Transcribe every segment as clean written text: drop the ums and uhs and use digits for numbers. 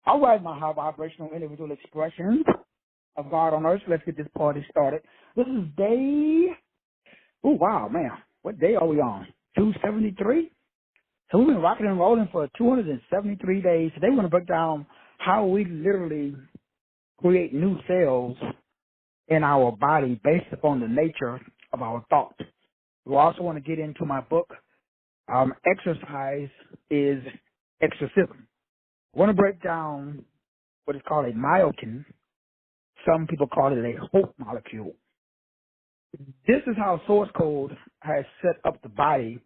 All right, my high vibrational individual expressions of God on earth. Let's get this party started. This is day, oh, wow, man. What day are we on? 273? So we've been rocking and rolling for 273 days. Today we're going to break down how we literally create new cells in our body based upon the nature of our thoughts. We also want to get into my book, Exercise is Exorcism. I want to break down what is called a myokine. Some people call it a hope molecule. This is how source code has set up the body.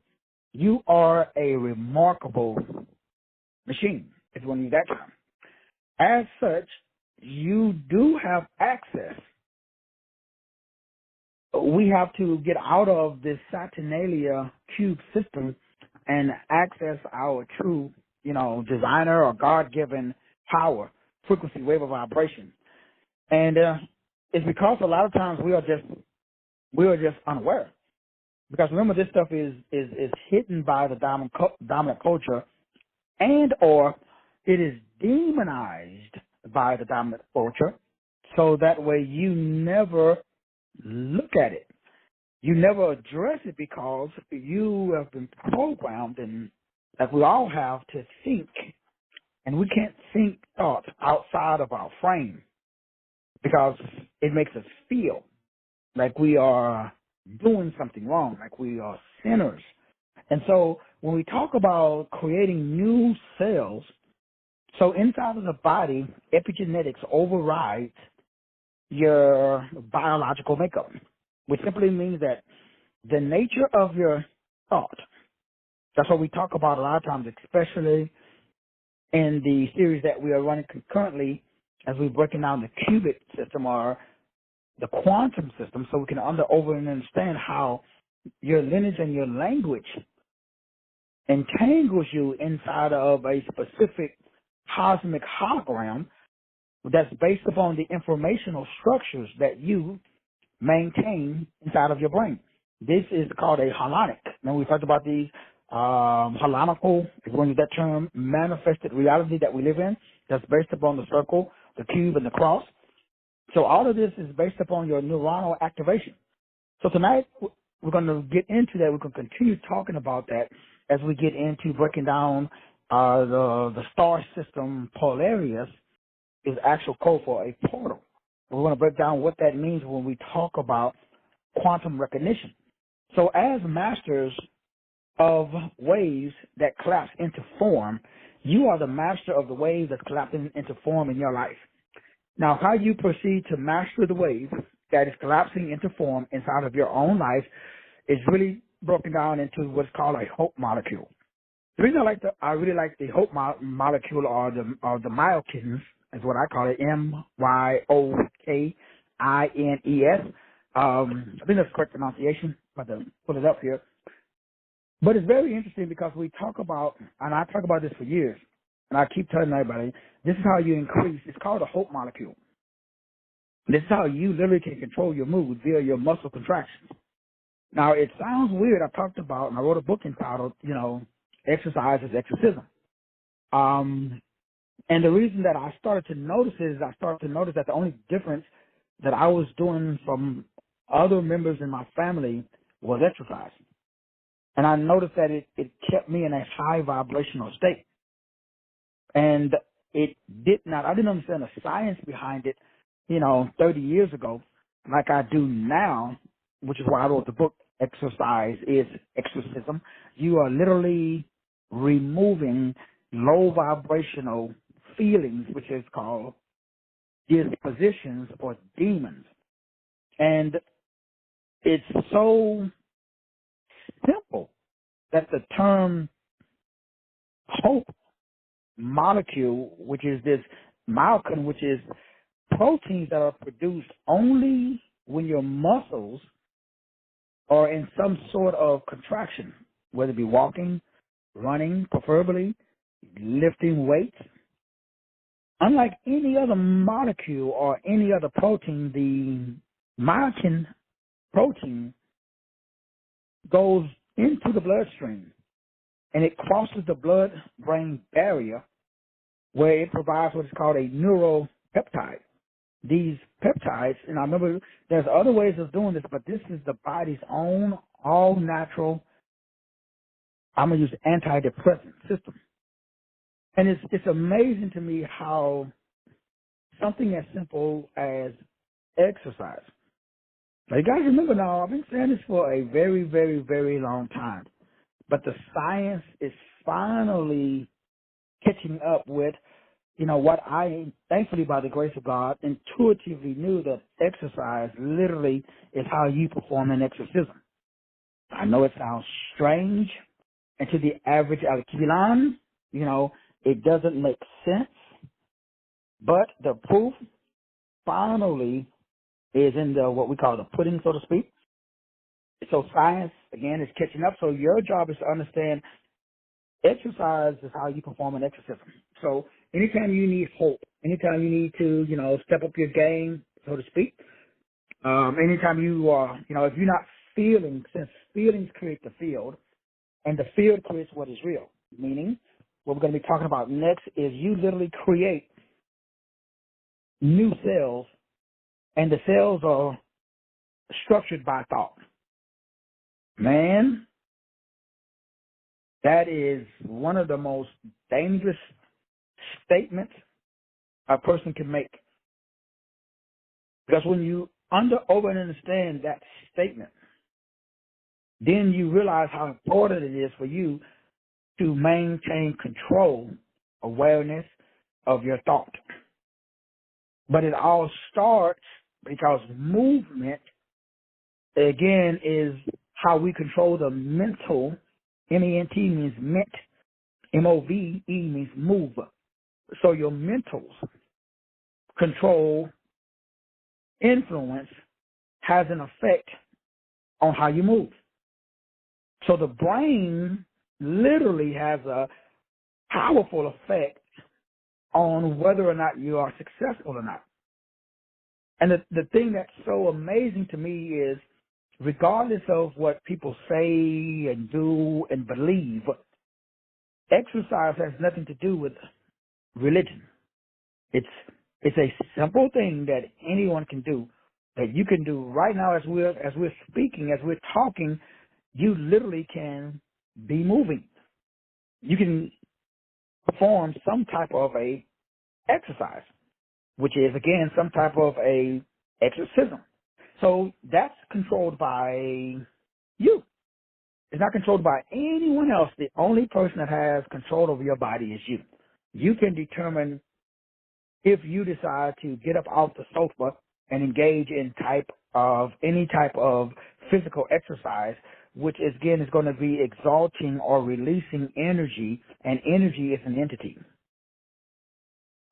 You are a remarkable machine, if you want to use that term. As such, you do have access. We have to get out of this Saturnalia cube system and access our true, designer or God-given power, frequency, wave of vibration. And it's because a lot of times we are just unaware. Because remember, this stuff is hidden by the dominant culture, and or it is demonized by the dominant culture, so that way you never look at it. You never address it because you have been programmed, and like we all have, to think, and we can't think thoughts outside of our frame because it makes us feel like we are doing something wrong, like we are sinners. And so when we talk about creating new cells, so inside of the body, epigenetics overrides your biological makeup, which simply means that the nature of your thought, that's what we talk about a lot of times, especially in the series that we are running concurrently as we're breaking down the qubit system or the quantum system, so we can understand how your lineage and your language entangles you inside of a specific cosmic hologram that's based upon the informational structures that you maintain inside of your brain. This is called a holonic. Now, we talked about these holonical, if you want to use that term, manifested reality that we live in, that's based upon the circle, the cube, and the cross. So all of this is based upon your neuronal activation. So tonight, we're going to get into that. We're going to continue talking about that as we get into breaking down the star system. Polarius is actual code for a portal. We're going to break down what that means when we talk about quantum recognition. So as masters of waves that collapse into form, you are the master of the waves that's collapsing into form in your life. Now, how you proceed to master the wave that is collapsing into form inside of your own life is really broken down into what's called a hope molecule. The reason I really like the hope molecule or the myokines is what I call it, Myokines. I think that's the correct pronunciation. I'm about to put it up here. But it's very interesting because we talk about, and I talk about this for years, and I keep telling everybody, this is how you increase. It's called a hope molecule. This is how you literally can control your mood via your muscle contractions. Now, it sounds weird. I talked about, and I wrote a book entitled, Exercise is Exorcism. And the reason that I started to notice that the only difference that I was doing from other members in my family was exercise. And I noticed that it kept me in a high vibrational state. And I didn't understand the science behind it, 30 years ago, like I do now, which is why I wrote the book, Exercise is Exorcism. You are literally removing low vibrational feelings, which is called dispositions or demons. And it's so simple that the term hope molecule, which is this myokine, which is proteins that are produced only when your muscles are in some sort of contraction, whether it be walking, running, preferably, lifting weights. Unlike any other molecule or any other protein, the myokine protein goes into the bloodstream and it crosses the blood-brain barrier where it provides what is called a neuropeptide. These peptides, and I remember there's other ways of doing this, but this is the body's own all natural, I'm going to use antidepressant system. And it's amazing to me how something as simple as exercise. Now, you guys remember now, I've been saying this for a very, very, very long time, but the science is finally catching up with, what I, thankfully by the grace of God, intuitively knew that exercise literally is how you perform an exorcism. I know it sounds strange, and to the average Alkilan, it doesn't make sense, but the proof finally is in what we call the pudding, so to speak. So science, again, is catching up. So your job is to understand exercise is how you perform an exorcism. So anytime you need hope, anytime you need to, step up your game, so to speak, anytime you are, if you're not feeling, since feelings create the field, and the field creates what is real, meaning what we're going to be talking about next is you literally create new cells, and the cells are structured by thought. Man, that is one of the most dangerous statements a person can make. Because when you over and understand that statement, then you realize how important it is for you to maintain control, awareness of your thought. But it all starts because movement, again, is how we control the mental. MENT means ment. MOVE means move. So your mentals control, influence, has an effect on how you move. So the brain literally has a powerful effect on whether or not you are successful or not. And the thing that's so amazing to me is, regardless of what people say and do and believe, exercise has nothing to do with religion. It's a simple thing that anyone can do, that you can do right now as we're speaking, as we're talking. You literally can be moving. You can perform some type of a exercise, which is again some type of a exorcism. So that's controlled by you. It's not controlled by anyone else. The only person that has control over your body is you. You can determine if you decide to get up off the sofa and engage in any type of physical exercise, which again is going to be exalting or releasing energy, and energy is an entity.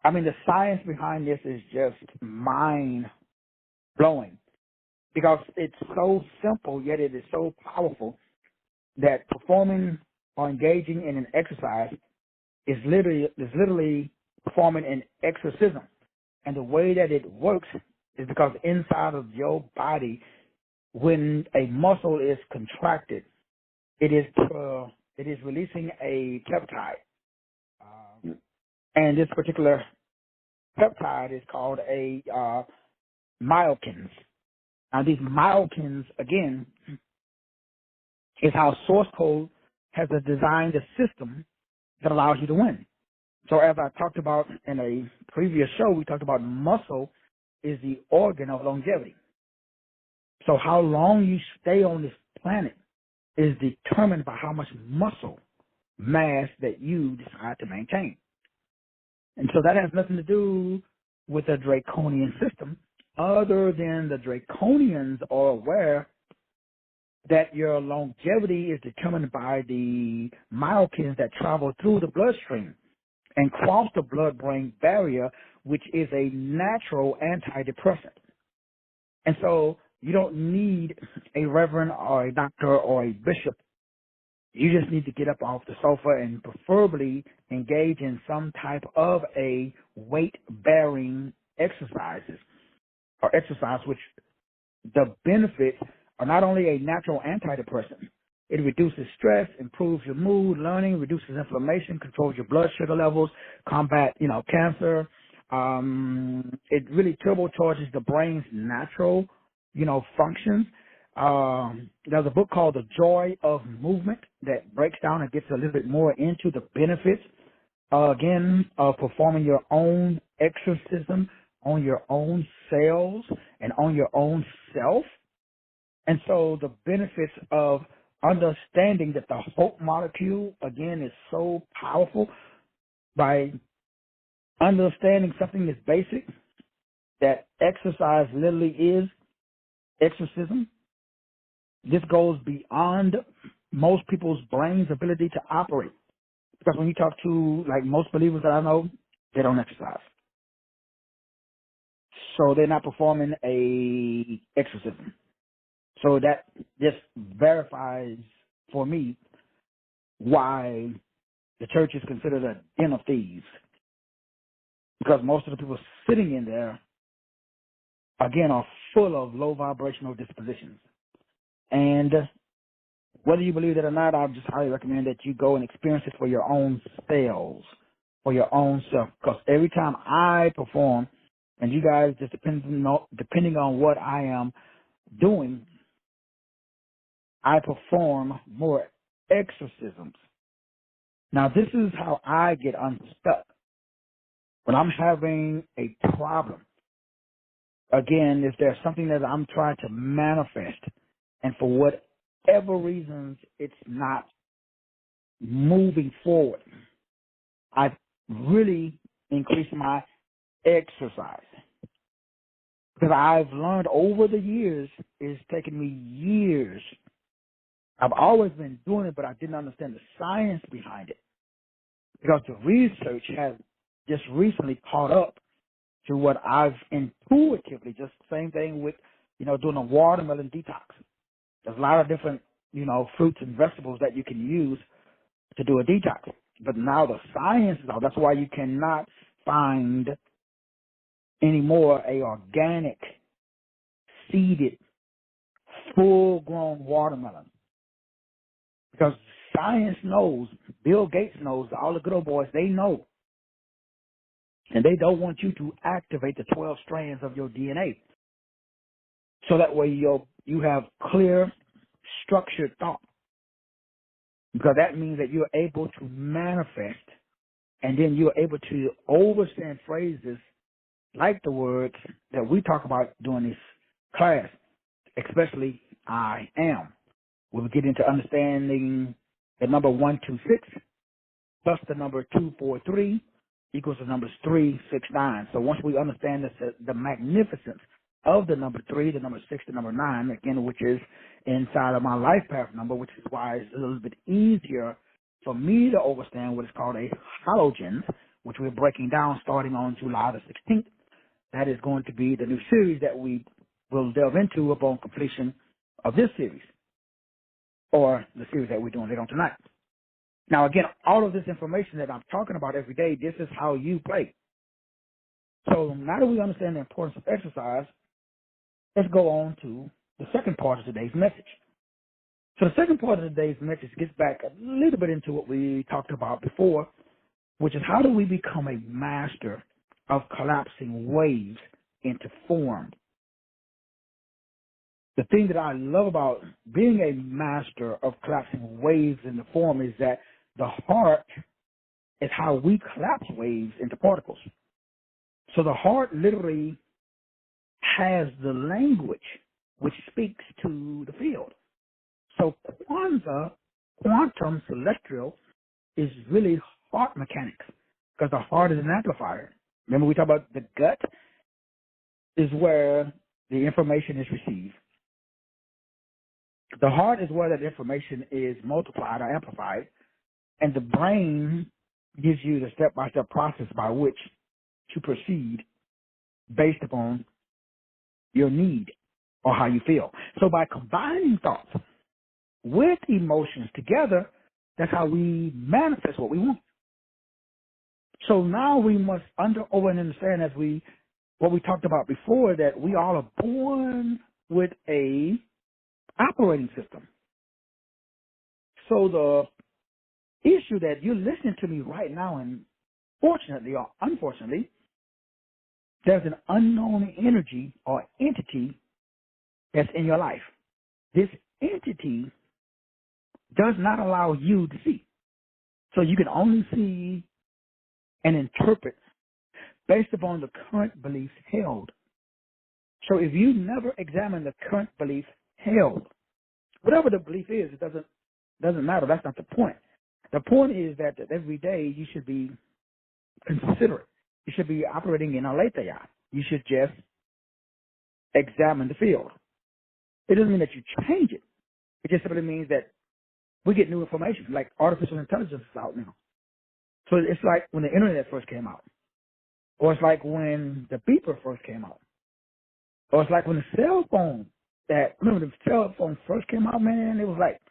I mean, the science behind this is just mind-blowing because it's so simple, yet it is so powerful that performing or engaging in an exercise is literally performing an exorcism. And the way that it works is because inside of your body, when a muscle is contracted, it is releasing a peptide. And this particular peptide is called a myokines. Now, these myokines, again, is how Source Code has designed a system that allows you to win. So as I talked about in a previous show, we talked about muscle is the organ of longevity. So how long you stay on this planet is determined by how much muscle mass that you decide to maintain. And so that has nothing to do with the draconian system, other than the draconians are aware that your longevity is determined by the myokines that travel through the bloodstream and cross the blood-brain barrier, which is a natural antidepressant. And so you don't need a reverend or a doctor or a bishop. You just need to get up off the sofa and preferably engage in some type of a weight-bearing exercises or exercise, which the benefits are not only a natural antidepressant, It reduces stress, improves your mood, learning, reduces inflammation, controls your blood sugar levels, combat, cancer. It really turbocharges the brain's natural, functions. There's a book called The Joy of Movement that breaks down and gets a little bit more into the benefits, of performing your own exorcism on your own cells and on your own self. And so the benefits of understanding that the hope molecule, again, is so powerful by understanding something as basic that exercise literally is exorcism. This goes beyond most people's brain's ability to operate. Because when you talk to, like, most believers that I know, they don't exercise. So they're not performing a exorcism. So that just verifies for me why the church is considered a den of thieves. Because most of the people sitting in there, again, are full of low vibrational dispositions. And whether you believe it or not, I just highly recommend that you go and experience it for your own selves, for your own self. Because every time I perform, and you guys, just depending on what I am doing, I perform more exorcisms. Now, this is how I get unstuck. When I'm having a problem, again, if there's something that I'm trying to manifest, and for whatever reasons it's not moving forward, I really increase my exercise. Because I've learned over the years, it's taken me years. I've always been doing it, but I didn't understand the science behind it. Because the research has just recently caught up to what I've intuitively, just same thing with, doing a watermelon detox. There's a lot of different, fruits and vegetables that you can use to do a detox. But now the science is out. That's why you cannot find anymore a organic, seeded, full-grown watermelon. Because science knows, Bill Gates knows, all the good old boys, they know. And they don't want you to activate the 12 strands of your DNA. So that way you have clear, structured thought. Because that means that you're able to manifest, and then you're able to overstand phrases like the words that we talk about during this class, especially I am. We'll get into understanding the number 126 plus the number 243 equals the numbers 369. So once we understand the magnificence of the number 3, the number 6, the number 9, again, which is inside of my life path number, which is why it's a little bit easier for me to understand what is called a halogen, which we're breaking down starting on July the 16th. That is going to be the new series that we will delve into upon completion of this series, or the series that we're doing later on tonight. Now, again, all of this information that I'm talking about every day, this is how you play. So now that we understand the importance of exercise, let's go on to the second part of today's message. So the second part of today's message gets back a little bit into what we talked about before, which is how do we become a master of collapsing waves into form. The thing that I love about being a master of collapsing waves into form is that the heart is how we collapse waves into particles. So the heart literally has the language which speaks to the field. So quantum celestial, is really heart mechanics, because the heart is an amplifier. Remember we talked about the gut is where the information is received. The heart is where that information is multiplied or amplified, and the brain gives you the step-by-step process by which to proceed based upon your need or how you feel. So by combining thoughts with emotions together, that's how we manifest what we want. So now we must over and understand, as what we talked about before, that we all are born with a operating system. So the issue that you're listening to me right now, and fortunately or unfortunately, there's an unknown energy or entity that's in your life. This entity does not allow you to see. So you can only see and interpret based upon the current beliefs held. So if you never examine the current beliefs held, whatever the belief is, it doesn't matter. That's not the point. The point is that every day you should be considerate. You should be operating in aletheia. You should just examine the field. It doesn't mean that you change it. It just simply means that we get new information, like artificial intelligence is out now. So it's like when the internet first came out, or it's like when the beeper first came out, or it's like when the cell phone, remember the cell phone first came out, man, it was like,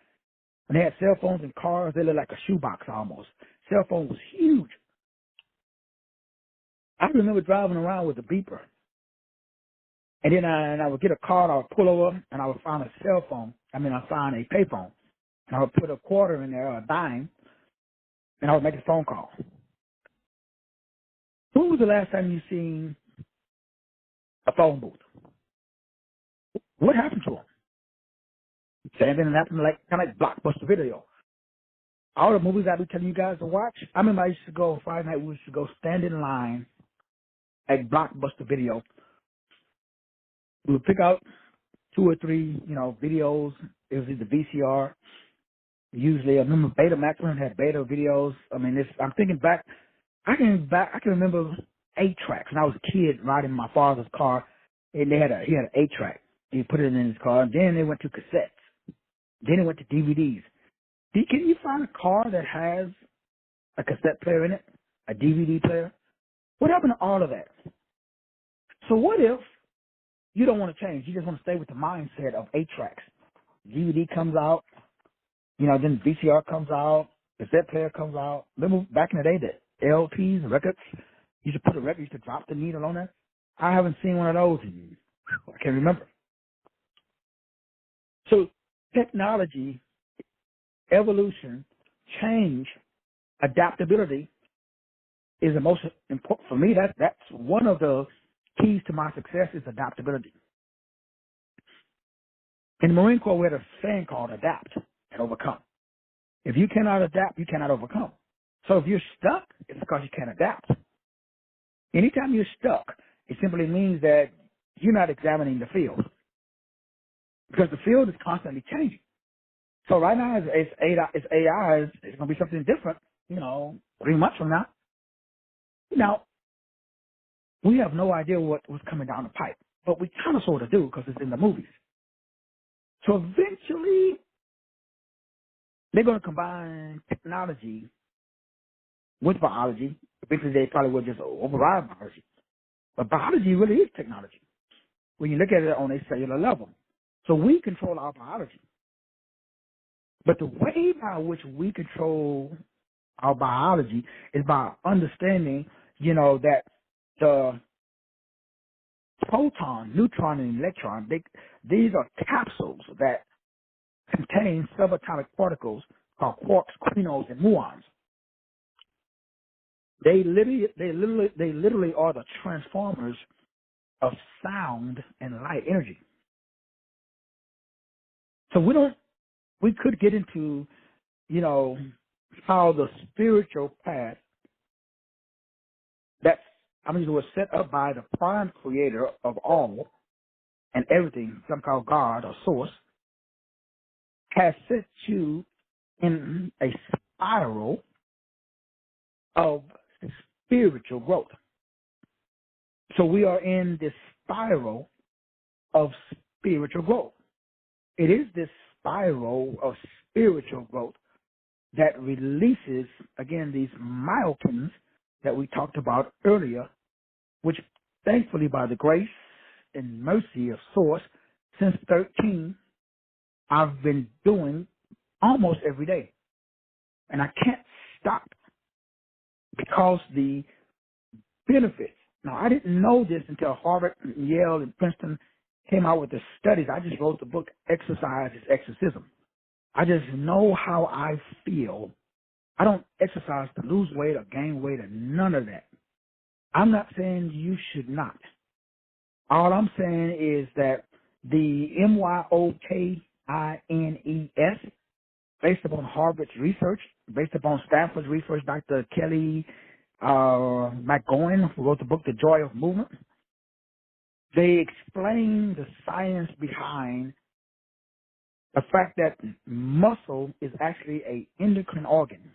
when they had cell phones in cars, they looked like a shoebox almost. Cell phone was huge. I remember driving around with a beeper. And then I would get a car, I would pull over, and I would find a cell phone. I'd find a payphone. And I would put a quarter in there, or a dime, and I would make a phone call. When was the last time you seen a phone booth? What happened to them? Same thing happened kind of like Blockbuster Video. All the movies I be telling you guys to watch, I remember I used to go Friday night, we used to go stand in line at Blockbuster Video. We would pick out 2 or 3, videos. It was either VCR. Usually, I remember Betamax had beta videos. I'm thinking back. I can remember 8-tracks. When I was a kid riding my father's car, and he had an 8-track. He put it in his car. And then they went to cassettes. Then it went to DVDs. Can you find a car that has a cassette player in it, a DVD player? What happened to all of that? So what if you don't want to change? You just want to stay with the mindset of 8-tracks. DVD comes out, then VCR comes out, cassette player comes out. Remember back in the day that LPs, records, you should put a record, you should drop the needle on that. I haven't seen one of those in, I can't remember. So technology, evolution, change, adaptability is the most important for me. That's one of the keys to my success is adaptability. In the Marine Corps, we had a saying called adapt and overcome. If you cannot adapt, you cannot overcome. So if you're stuck, it's because you can't adapt. Anytime you're stuck, it simply means that you're not examining the field, because the field is constantly changing. So right now, it's AI, it's going to be something different, 3 months from now. Now, we have no idea what's coming down the pipe, but we kind of sort of do because it's in the movies. So eventually, they're going to combine technology with biology. Eventually, they probably will just override biology. But biology really is technology when you look at it on a cellular level. So we control our biology. But the way by which we control our biology is by understanding, that the proton, neutron, and electron, these are capsules that contain subatomic particles called quarks, quinons, and muons. They literally are the transformers of sound and light energy. So we could get into, how the spiritual path was set up by the prime creator of all and everything, some call God or source, has set you in a spiral of spiritual growth. So we are in this spiral of spiritual growth. It is this spiral of spiritual growth that releases, again, these myokines that we talked about earlier, which thankfully by the grace and mercy of Source, since 13, I've been doing almost every day. And I can't stop because the benefits. Now, I didn't know this until Harvard, and Yale, and Princeton came out with the studies. I just wrote the book, Exorcism. I just know how I feel. I don't exercise to lose weight or gain weight or none of that. I'm not saying you should not. All I'm saying is that the Myokines, based upon Harvard's research, based upon Stanford's research, Dr. Kelly McGowan, who wrote the book The Joy of Movement, they explain the science behind the fact that muscle is actually an endocrine organ.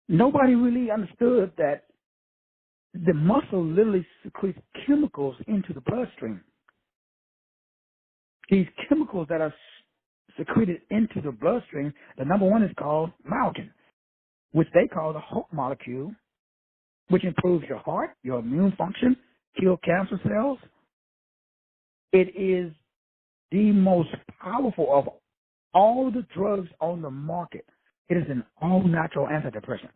Nobody really understood that the muscle literally secretes chemicals into the bloodstream. These chemicals that are secreted into the bloodstream, the number one is called Myokine, which they call the hope molecule, which improves your heart, your immune function, kill cancer cells. It is the most powerful of all the drugs on the market. It is an all-natural antidepressant.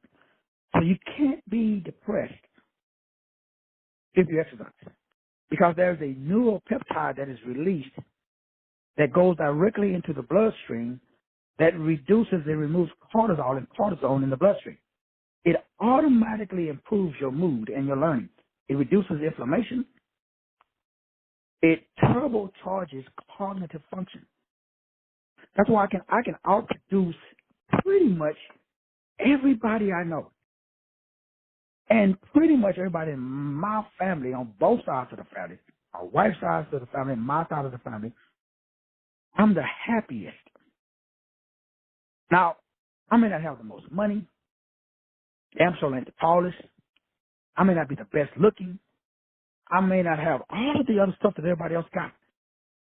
So you can't be depressed if you exercise, because there's a neuropeptide that is released that goes directly into the bloodstream that reduces and removes cortisol and cortisone in the bloodstream. It automatically improves your mood and your learning. It reduces inflammation. It turbocharges cognitive function. That's why I can outproduce pretty much everybody I know. And pretty much everybody in my family, on both sides of the family, my wife's side of the family, my side of the family, I'm the happiest. Now, I may not have the most money. I'm sure ain't the tallest. I may not be the best looking. I may not have all of the other stuff that everybody else got.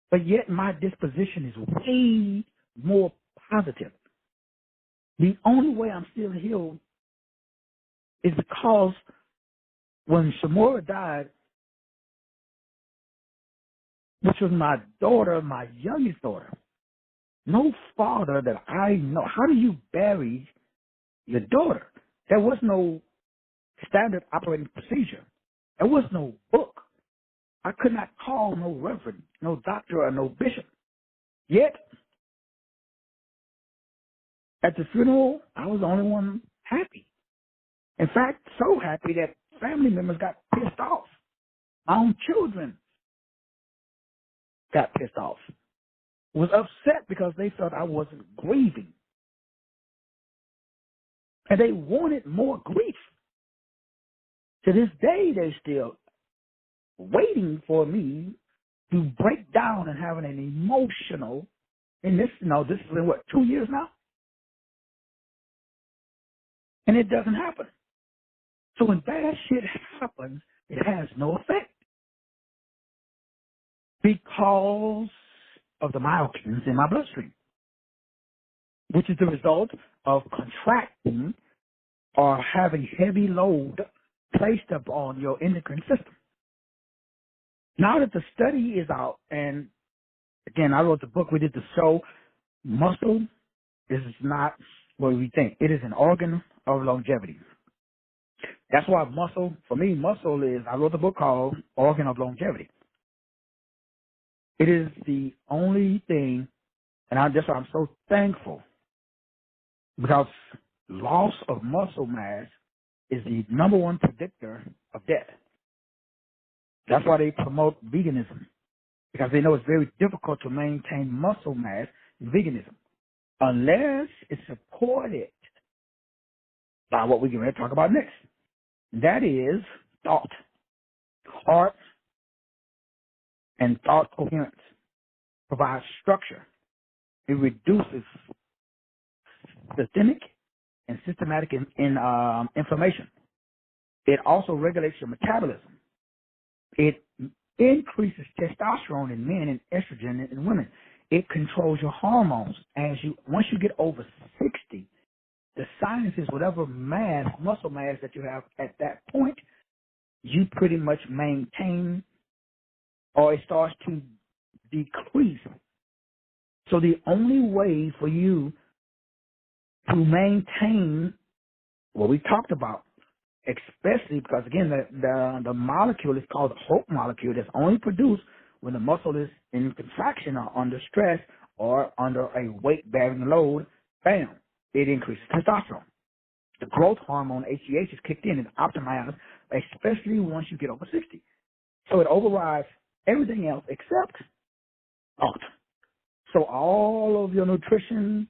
But yet my disposition is way more positive. The only way I'm still healed is because when Shamora died, which was my daughter, my youngest daughter, no father that I know. How do you bury your daughter? There was no standard operating procedure. There was no book. I could not call no reverend, no doctor, or no bishop. Yet, at the funeral, I was the only one happy. In fact, so happy that family members got pissed off. My own children got pissed off. Was upset because they felt I wasn't grieving. And they wanted more grief. To this day, they still waiting for me to break down and having an emotional, and this is in what, 2 years now? And it doesn't happen. So when bad shit happens, it has no effect. Because of the myokines in my bloodstream, which is the result of contracting or having heavy load placed upon your endocrine system. Now that the study is out, and again, I wrote the book, we did the show, muscle is not what we think. It is an organ of longevity. That's why muscle, for me, muscle is, I wrote the book called Organ of Longevity. It is the only thing, and that's why I'm so thankful, because loss of muscle mass is the number one predictor of death. That's why they promote veganism, because they know it's very difficult to maintain muscle mass in veganism, unless it's supported by what we're going to talk about next. That is thought, heart, and thought coherence. Provides structure. It reduces systemic and systematic inflammation. It also regulates your metabolism. It increases testosterone in men and estrogen in women. It controls your hormones. Once you get over 60, the science is whatever muscle mass that you have at that point, you pretty much maintain, or it starts to decrease. So the only way for you to maintain what we talked about, especially because, again, the molecule is called the hope molecule, that's only produced when the muscle is in contraction or under stress or under a weight-bearing load, bam, it increases testosterone. The growth hormone HGH is kicked in and optimized, especially once you get over 60. So it overrides everything else except alt. So all of your nutrition,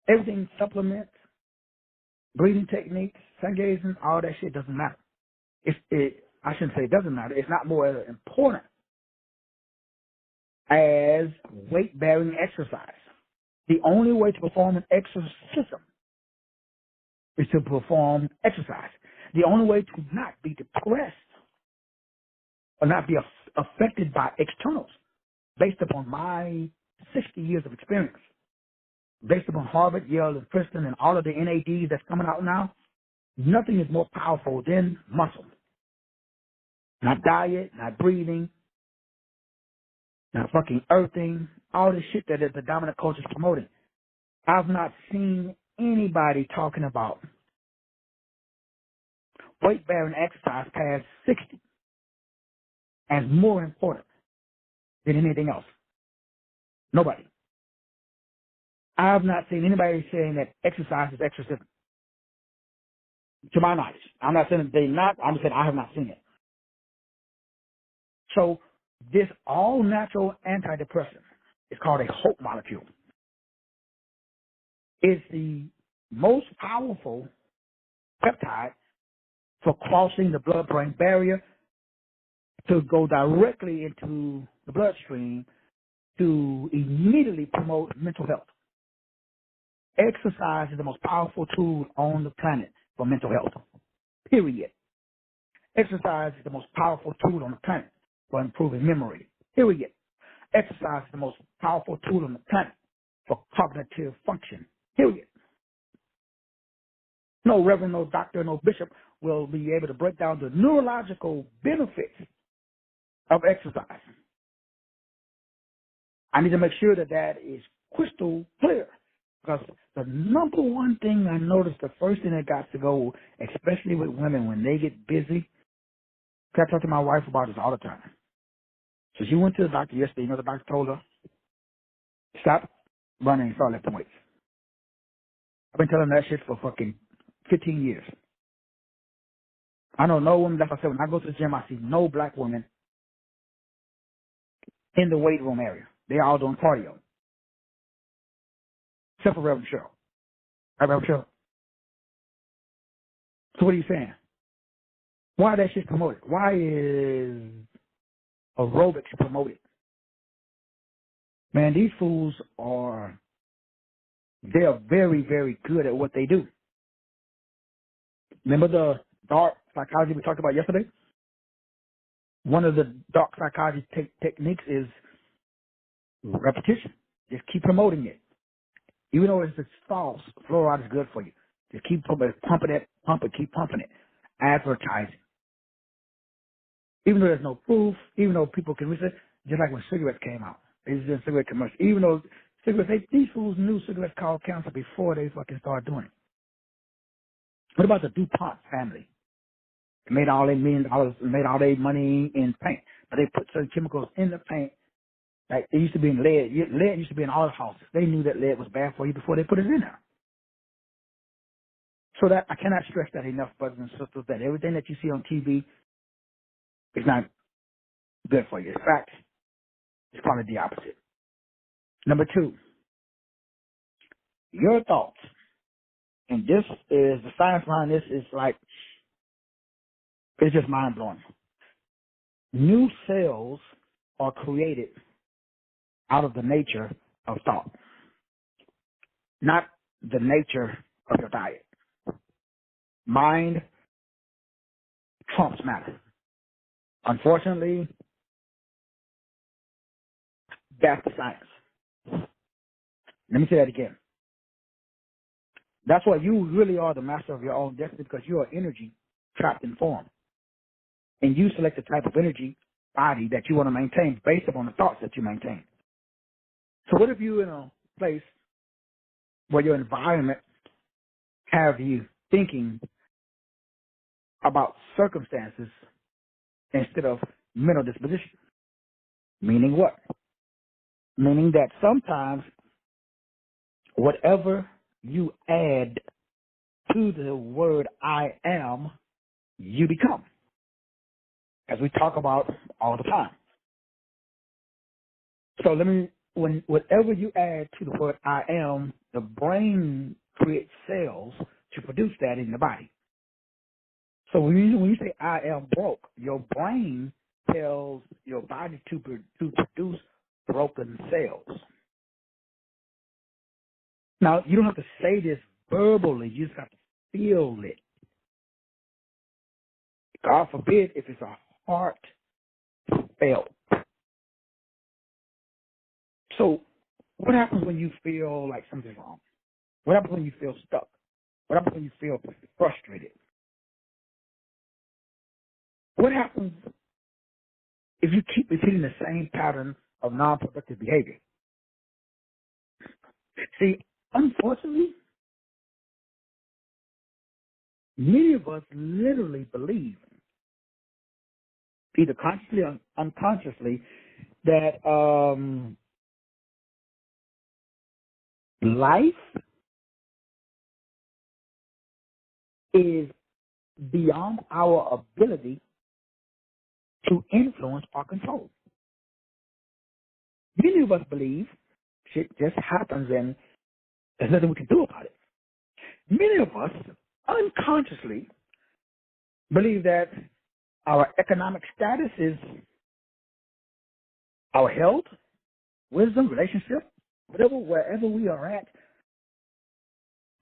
everything, supplements, breathing techniques, sun gazing, all that shit doesn't matter. I shouldn't say it doesn't matter. It's not more important as weight-bearing exercise. The only way to perform an exorcism is to perform exercise. The only way to not be depressed or not be affected by externals, based upon my 60 years of experience, based upon Harvard, Yale, and Princeton, and all of the NADs that's coming out now, nothing is more powerful than muscle. Not diet, not breathing, not fucking earthing, all this shit that the dominant culture is promoting. I've not seen anybody talking about weight-bearing exercise past 60 as more important than anything else. Nobody. I've not seen anybody saying that exercise is exorcism. To my knowledge. I'm not saying they're not. I'm just saying I have not seen it. So this all-natural antidepressant is called a hope molecule. It's the most powerful peptide for crossing the blood-brain barrier to go directly into the bloodstream to immediately promote mental health. Exercise is the most powerful tool on the planet for mental health, period. Exercise is the most powerful tool on the planet for improving memory, period. Exercise is the most powerful tool on the planet for cognitive function, period. No reverend, no doctor, no bishop will be able to break down the neurological benefits of exercise. I need to make sure that that is crystal clear, because the number one thing I noticed, the first thing that got to go, especially with women when they get busy, because I talk to my wife about this all the time. So she went to the doctor yesterday. You know, the doctor told her, stop running and start lifting weights. I've been telling her that shit for fucking 15 years. I know no woman, like I said, when I go to the gym, I see no black women in the weight room area. They all doing cardio. Except for Reverend Cheryl. Right, Reverend Cheryl? So what are you saying? Why that shit promoted? Why is aerobics promoted? Man, these fools they're very, very good at what they do. Remember the dark psychology we talked about yesterday? One of the dark psychology techniques is repetition. Just keep promoting it. Even though it's false, fluoride is good for you. Just keep pumping it, keep pumping it. Advertising. Even though there's no proof, even though people can research, just like when cigarettes came out. They just did cigarette commercials. Even though cigarettes, these fools knew cigarettes caused cancer before they fucking started doing it. What about the DuPont family? They made all their $1 million, made all their money in paint. But they put certain chemicals in the paint. Like it used to be in lead. Lead used to be in all the houses. They knew that lead was bad for you before they put it in there. So that I cannot stress that enough, brothers and sisters, that everything that you see on TV is not good for you. In fact, it's probably the opposite. Number 2, your thoughts. And this is, the science behind this is like, it's just mind blowing. New cells are created out of the nature of thought, not the nature of your diet. Mind trumps matter. Unfortunately, that's the science. Let me say that again. That's why you really are the master of your own destiny, because you are energy trapped in form. And you select the type of energy body that you want to maintain based upon the thoughts that you maintain. So what if you're in a place where your environment have you thinking about circumstances instead of mental disposition? Meaning what? Meaning that sometimes whatever you add to the word I am, you become, as we talk about all the time. So whatever you add to the word I am, the brain creates cells to produce that in the body. So when you say I am broke, your brain tells your body to produce broken cells. Now, you don't have to say this verbally. You just have to feel it. God forbid if it's a heartfelt. So what happens when you feel like something's wrong? What happens when you feel stuck? What happens when you feel frustrated? What happens if you keep repeating the same pattern of non-productive behavior? See, unfortunately, many of us literally believe, either consciously or unconsciously, that life is beyond our ability to influence or control. Many of us believe shit just happens and there's nothing we can do about it. Many of us unconsciously believe that our economic status is our health, wisdom, relationship, wherever we are at,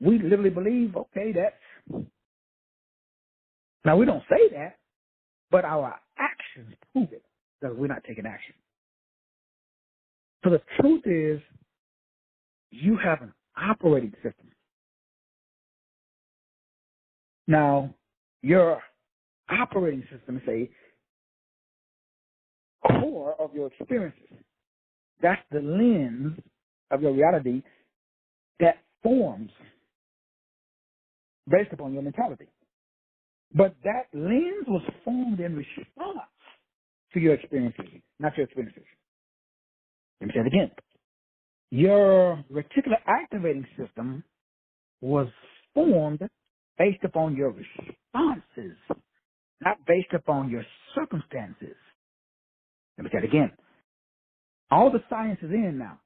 we literally believe, okay, that's... Now, we don't say that, but our actions prove it, that we're not taking action. So the truth is, you have an operating system. Now, your operating system is a core of your experiences. That's the lens of your reality that forms based upon your mentality. But that lens was formed in response to your experiences, not your experiences. Let me say it again. Your reticular activating system was formed based upon your responses, not based upon your circumstances. Let me say it again. All the science is in now.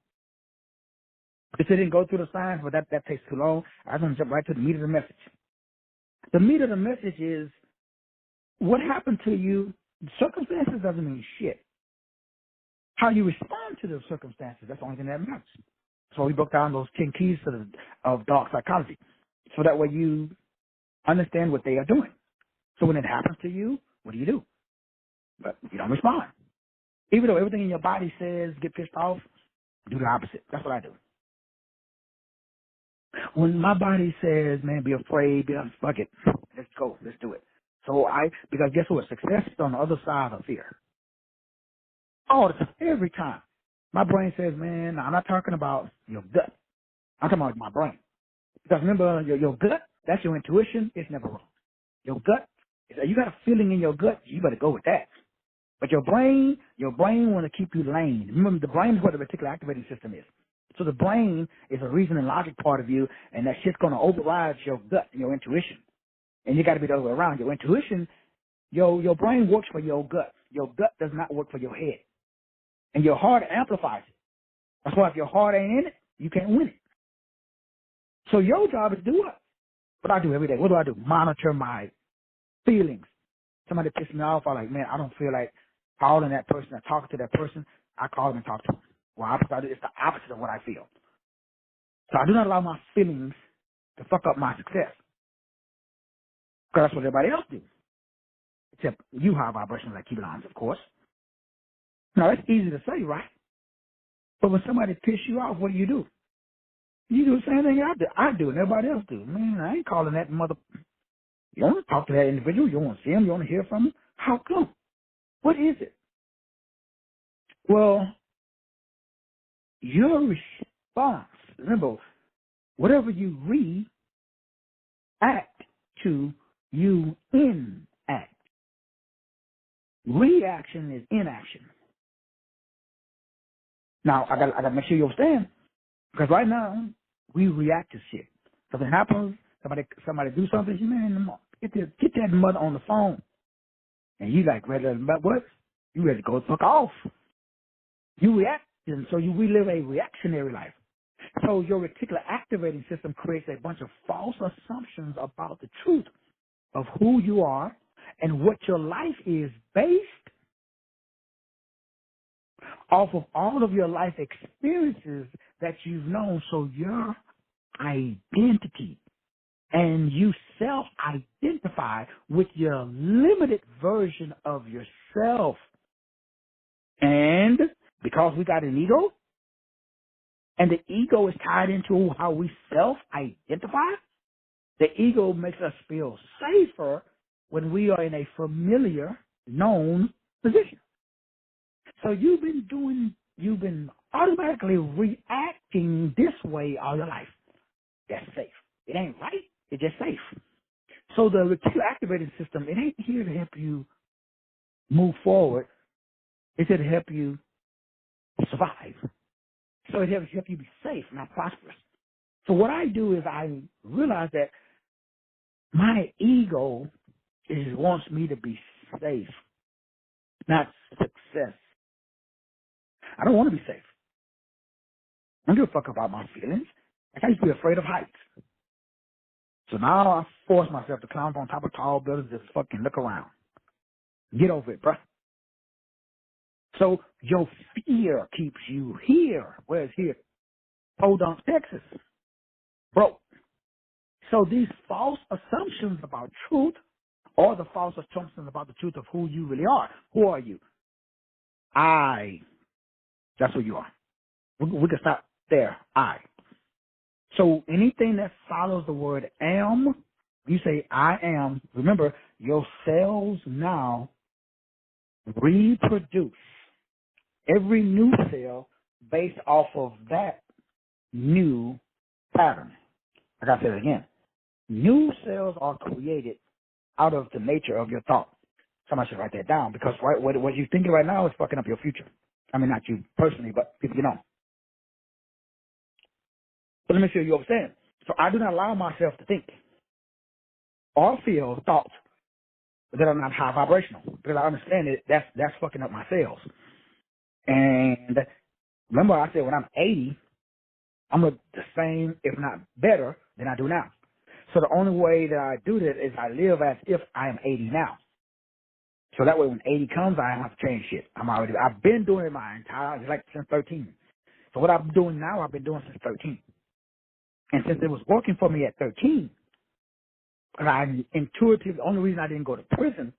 If they didn't go through the science, but that takes too long, I'm going to jump right to the meat of the message. The meat of the message is what happened to you. Circumstances doesn't mean shit. How you respond to those circumstances, that's the only thing that matters. So we broke down those 10 keys of dark psychology. So that way you understand what they are doing. So when it happens to you, what do? But you don't respond. Even though everything in your body says get pissed off, do the opposite. That's what I do. When my body says, man, be afraid, fuck it. Let's go. Let's do it. So because guess what? Success is on the other side of fear. All the time, every time. My brain says, man, I'm not talking about your gut. I'm talking about my brain. Because remember, your gut, that's your intuition. It's never wrong. Your gut, you got a feeling in your gut, you better go with that. But your brain want to keep you lame. Remember, the brain is what the reticular activating system is. So the brain is a reason and logic part of you, and that shit's going to override your gut and your intuition. And you got to be the other way around. Your intuition, your brain works for your gut. Your gut does not work for your head. And your heart amplifies it. That's why if your heart ain't in it, you can't win it. So your job is to do what? What I do every day. What do? Monitor my feelings. Somebody pisses me off, I'm like, man, I don't feel like calling that person or talking to that person. I call them and talk to them. Well, it's the opposite of what I feel. So I do not allow my feelings to fuck up my success. Because that's what everybody else do. Except you have vibrations like Keeblons, of course. Now, that's easy to say, right? But when somebody pisses you off, what do? You do the same thing I do and everybody else do. Man, I ain't calling that mother. You want to talk to that individual. You want to see him. You want to hear from him. How come? What is it? Well, your response, remember, whatever you react to, you enact. Reaction is inaction. Now, I got to make sure you understand, because right now, We react to shit. Something happens, somebody do something, you man, get that mother on the phone. And you like, ready to, what? You ready to go the fuck off. You react, and so we live a reactionary life. So your reticular activating system creates a bunch of false assumptions about the truth of who you are and what your life is based off of all of your life experiences that you've known. So your identity and you self-identify with your limited version of yourself. And because we got an ego, and the ego is tied into how we self-identify, the ego makes us feel safer when we are in a familiar, known position. So you've been automatically reacting this way all your life. That's safe. It ain't right. It's just safe. So the reticular activating system, it ain't here to help you move forward. It's here to help you survive. So it helps you be safe, not prosperous. So what I do is I realize that my ego wants me to be safe, not success. I don't want to be safe. I don't give a fuck about my feelings. Like I used to be afraid of heights. So now I force myself to climb up on top of tall buildings and just fucking look around. Get over it, bruh. So your fear keeps you here. Where's here? Podunk, Texas. Broke. So these false assumptions about truth or the false assumptions about the truth of who you really are. Who are you? That's who you are. We can stop there. So anything that follows the word am, you say I am. Remember, your cells now reproduce every new cell based off of that new pattern. Like I said again, new cells are created out of the nature of your thought. Somebody should write that down because what you're thinking right now is fucking up your future. I mean, not you personally, but people you know. But let me see if you understand. So I do not allow myself to think or feel thoughts that are not high vibrational because I understand it. That's fucking up my cells. And remember, I said when I'm 80, I'm the same, if not better, than I do now. So the only way that I do that is I live as if I am 80 now. So that way when 80 comes, I don't have to change shit. I've been doing it my entire life, like since 13. So what I'm doing now, I've been doing since 13. And since it was working for me at 13, and I intuitively, the only reason I didn't go to prison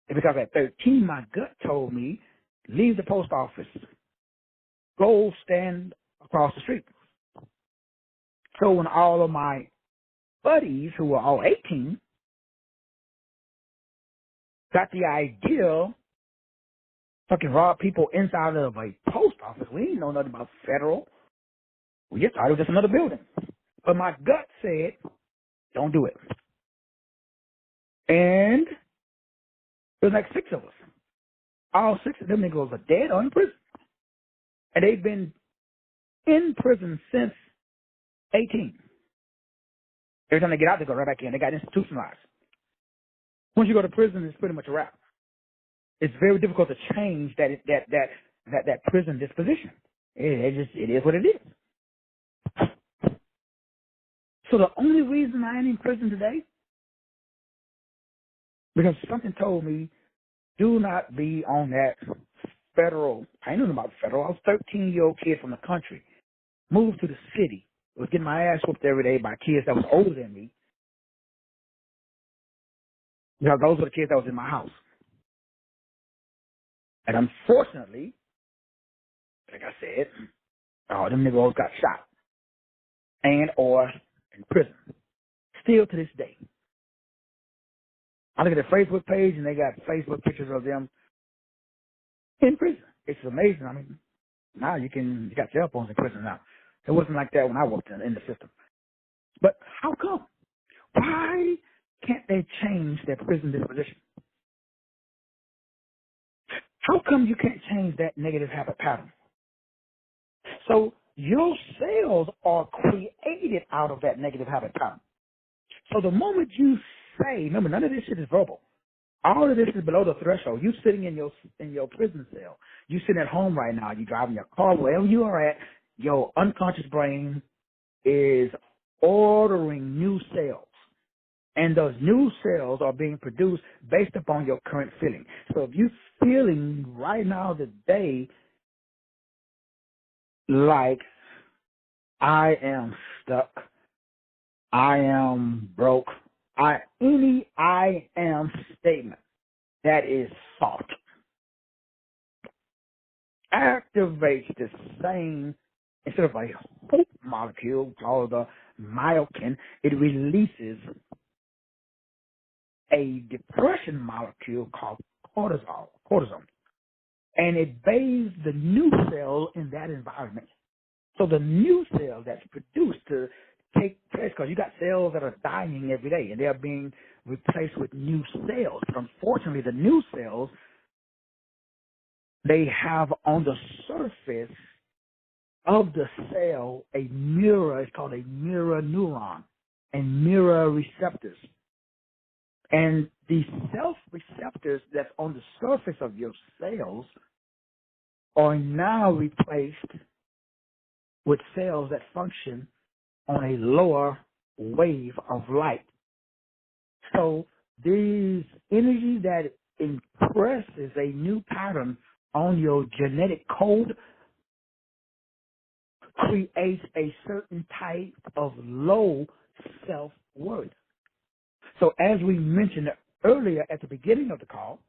is because at 13, my gut told me, leave the post office, go stand across the street. So when all of my buddies, who were all 18, got the idea, fucking rob people inside of a post office, we didn't know nothing about federal. We just thought it was just another building. But my gut said, don't do it. And there was like 6 of us. All 6 of them niggas are dead or in prison. And they've been in prison since 18. Every time they get out, they go right back in. They got institutionalized. Once you go to prison, it's pretty much a wrap. It's very difficult to change that prison disposition. It is what it is. So the only reason I am in prison today, because something told me, do not be on that federal. I ain't know about federal. I was a 13-year-old kid from the country, moved to the city, was getting my ass whooped every day by kids that was older than me. Because those were the kids that was in my house. And unfortunately, like I said, all them niggas got shot and or in prison. Still to this day. I look at their Facebook page and they got Facebook pictures of them in prison. It's amazing. I mean, now you got cell phones in prison now. It wasn't like that when I worked in the system. But how come? Why can't they change their prison disposition? How come you can't change that negative habit pattern? So your cells are created weeded out of that negative habit pattern. So the moment you say, remember, none of this shit is verbal. All of this is below the threshold. You sitting in your prison cell. You sitting at home right now. You driving your car, wherever you are at. Your unconscious brain is ordering new cells. And those new cells are being produced based upon your current feeling. So if you're feeling right now today like I am stuck, I am broke, any I am statement that is thought activates the same, instead of a hope molecule called the myokine, it releases a depression molecule called cortisol. And it bathes the new cell in that environment. So the new cell that's produced to take place, because you got cells that are dying every day and they're being replaced with new cells. But unfortunately, the new cells, they have on the surface of the cell a mirror. It's called a mirror neuron and mirror receptors. And the self-receptors that's on the surface of your cells are now replaced with cells that function on a lower wave of light. So these energy that impresses a new pattern on your genetic code creates a certain type of low self-worth. So as we mentioned earlier at the beginning of the call,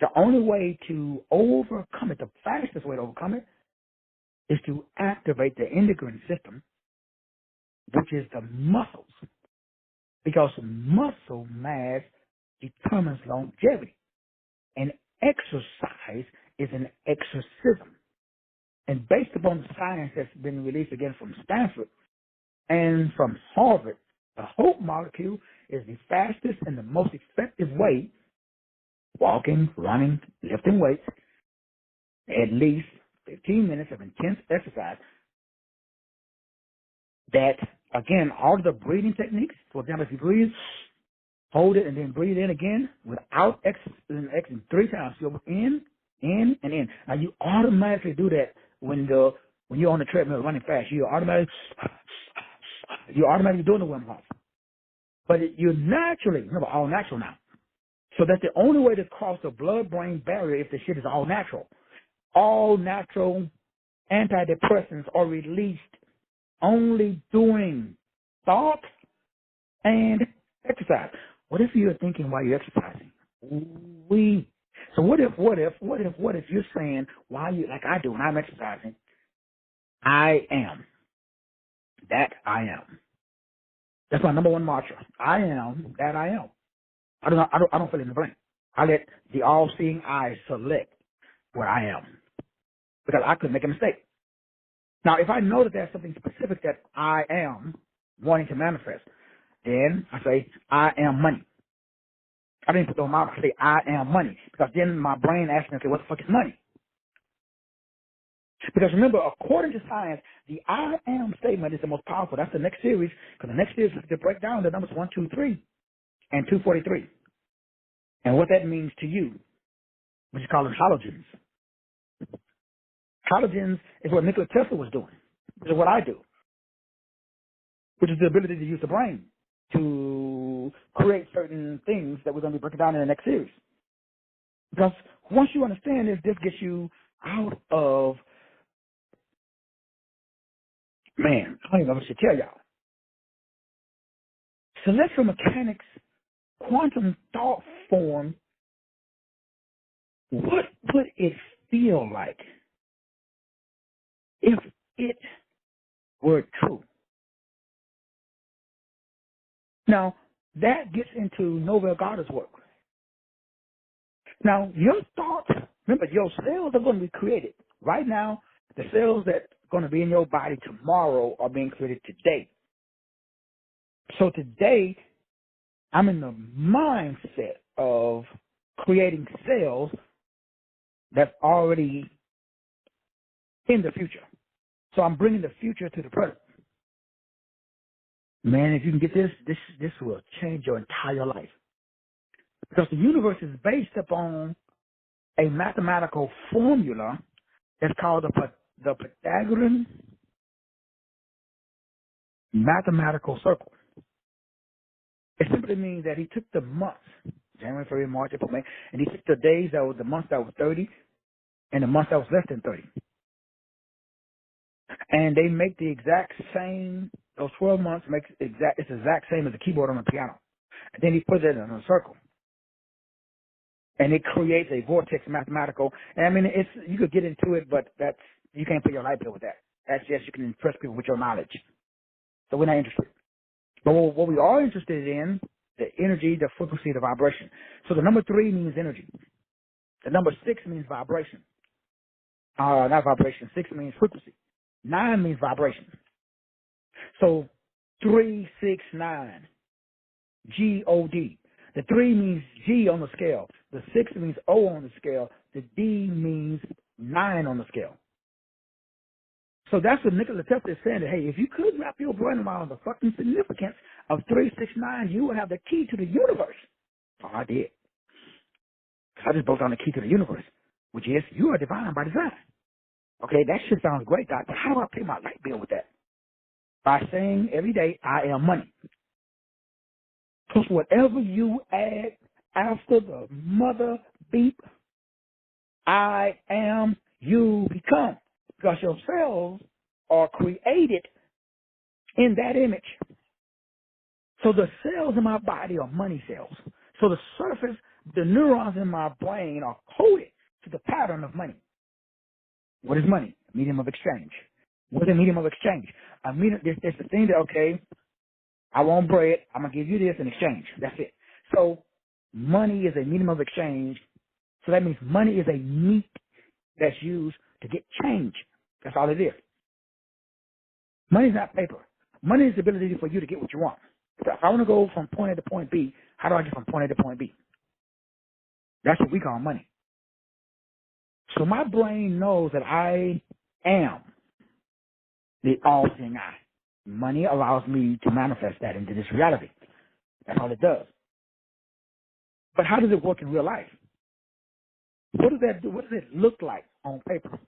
the only way to overcome it, the fastest way to overcome it, is to activate the endocrine system, which is the muscles, because muscle mass determines longevity. And exercise is an exorcism. And based upon the science that's been released again from Stanford and from Harvard, the hope molecule is the fastest and the most effective way, walking, running, lifting weights, at least 15 minutes of intense exercise, that, again, all of the breathing techniques, for example, if you breathe, hold it, and then breathe in again without exiting 3 times. So in, and in. Now, you automatically do that when you're on the treadmill running fast. You're automatically doing the Wim Hof. But you're naturally, remember, all natural now. So that's the only way to cross the blood-brain barrier if the shit is all natural. All natural antidepressants are released only doing thought and exercise. What if you're thinking while you're exercising? So what if you're saying, while you, like I do when I'm exercising, I am. That I am. That's my number one mantra. I am that I am. I don't fill in the blank. I let the all-seeing eye select where I am, because I could make a mistake. Now, if I know that there's something specific that I am wanting to manifest, then I say, I am money. I didn't put them out. I say, I am money. Because then my brain asks me, okay, what the fuck is money? Because remember, according to science, the I am statement is the most powerful. That's the next series. Because the next series is to break down the numbers 1, 2, 3, and 243. And what that means to you, which is called halogens. Halogens is what Nikola Tesla was doing. Which is what I do. Which is the ability to use the brain to create certain things that we're going to be breaking down in the next series. Because once you understand this, this gets you out of, man, I don't even know what I should tell y'all. Celestial mechanics, quantum thought form, what would it feel like if it were true? Now, that gets into Novel Goddard's work. Now, your thoughts, remember, your cells are going to be created. Right now, the cells that are going to be in your body tomorrow are being created today. So today, I'm in the mindset of creating cells that's already in the future. So I'm bringing the future to the present. Man, if you can get this will change your entire life. Because the universe is based upon a mathematical formula that's called the Pythagorean mathematical circle. It simply means that he took the months, January, February, March, April, May, and he took the days that was the months that was 30 and the months that was less than 30. And they make the exact same, those 12 months it's the exact same as the keyboard on the piano. And then he put it in a circle. And it creates a vortex mathematical. And I mean, you could get into it, but you can't pay your light bill with that. That's just, you can impress people with your knowledge. So we're not interested. But what we are interested in, the energy, the frequency, the vibration. So the number 3 means energy. The number 6 means vibration. Not vibration. 6 means frequency. 9 means vibration. So 3, 6, 9. G-O-D. The 3 means G on the scale. The 6 means O on the scale. The D means 9 on the scale. So that's what Nikola Tesla is saying. That, hey, if you could wrap your brain around the fucking significance of 3, 6, 9, you would have the key to the universe. So I did. I just broke down the key to the universe, which is you are divine by design. Okay, that shit sounds great, Doc, but how do I pay my light bill with that? By saying every day, I am money. Because whatever you add after the mother beep, I am, you become. Because your cells are created in that image. So the cells in my body are money cells. So the surface, the neurons in my brain are coded to the pattern of money. What is money? Medium of exchange. What is a medium of exchange? There's the thing that, okay, I want bread, I'm going to give you this in exchange. That's it. So money is a medium of exchange. So that means money is a meat that's used to get change. That's all it is. Money is not paper. Money is the ability for you to get what you want. If I want to go from point A to point B, how do I get from point A to point B? That's what we call money. So my brain knows that I am the all-seeing eye. Money allows me to manifest that into this reality. That's all it does. But how does it work in real life? What does that do? What does it look like on paper?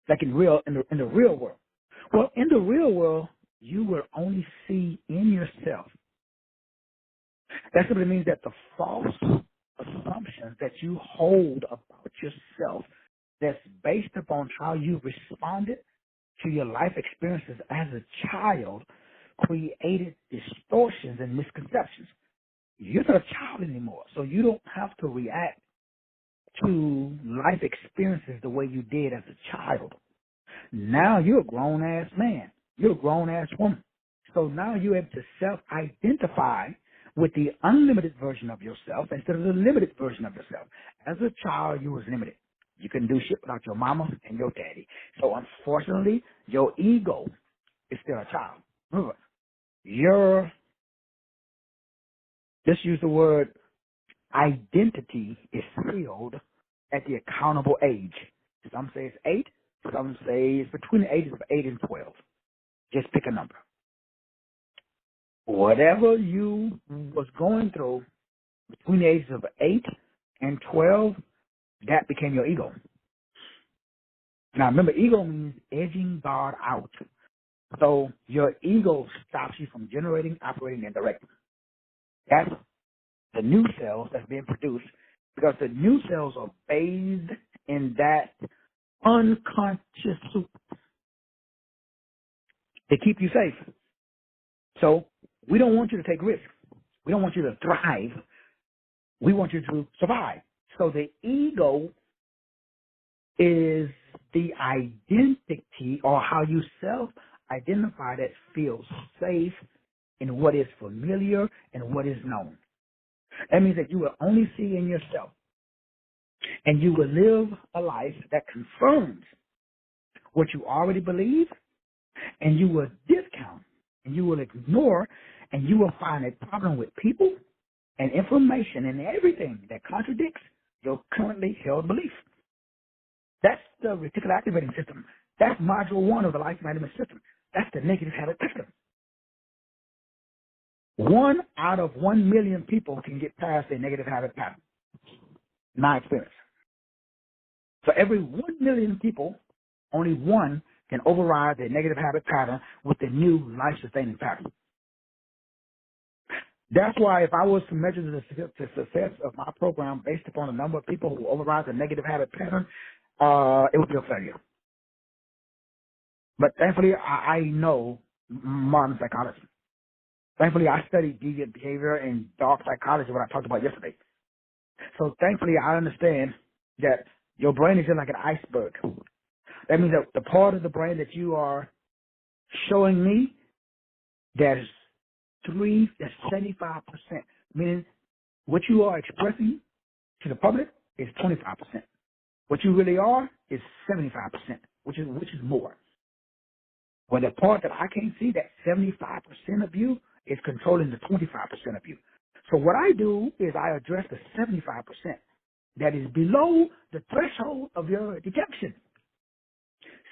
Like in the real world? Well, in the real world, you will only see in yourself. That simply means that the false assumptions that you hold about yourself that's based upon how you responded to your life experiences as a child created distortions and misconceptions. You're not a child anymore, so you don't have to react to life experiences the way you did as a child. Now you're a grown-ass man. You're a grown-ass woman. So now you're able to self-identify with the unlimited version of yourself instead of the limited version of yourself. As a child, you was limited. You couldn't do shit without your mama and your daddy. So unfortunately, your ego is still a child. Remember, just use the word identity is sealed at the accountable age. Some say it's 8. Some say it's between the ages of 8 and 12. Just pick a number. Whatever you was going through between the ages of 8 and 12, that became your ego. Now remember, ego means edging God out. So your ego stops you from generating, operating, and directing. That's the new cells that's being produced because the new cells are bathed in that unconscious soup. They keep you safe. So we don't want you to take risks. We don't want you to thrive. We want you to survive. So the ego is the identity or how you self-identify that feels safe in what is familiar and what is known. That means that you will only see in yourself and you will live a life that confirms what you already believe, and you will discount and you will ignore and you will find a problem with people and information and everything that contradicts your currently held belief. That's the reticular activating system. That's module 1 of the life management system. That's the negative habit system. 1 out of 1 million people can get past their negative habit pattern. My experience. For every 1 million people, only one can override their negative habit pattern with the new life-sustaining pattern. That's why if I was to measure the success of my program based upon the number of people who override the negative habit pattern, it would be a failure. But thankfully, I know modern psychology. Thankfully, I studied deviant behavior and dark psychology, what I talked about yesterday. So thankfully, I understand that your brain is just like an iceberg. That means that the part of the brain that you are showing me, that's 75%, meaning what you are expressing to the public is 25%. What you really are is 75%, which is more. Well, the part that I can't see, that 75% of you, is controlling the 25% of you. So what I do is I address the 75% that is below the threshold of your detection.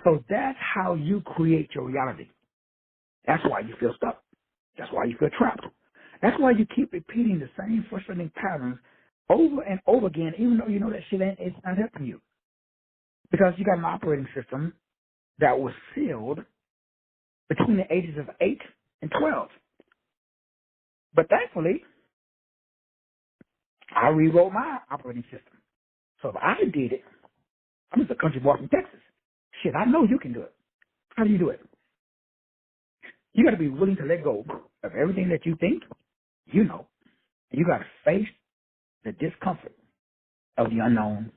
So that's how you create your reality. That's why you feel stuck. That's why you feel trapped. That's why you keep repeating the same frustrating patterns over and over again, even though you know that shit it's not helping you. Because you got an operating system that was sealed between the ages of 8 and 12. But thankfully, I rewrote my operating system. So if I did it, I'm just a country boy from Texas. Shit, I know you can do it. How do you do it? You got to be willing to let go of everything that you think you know. You got to face the discomfort of the unknown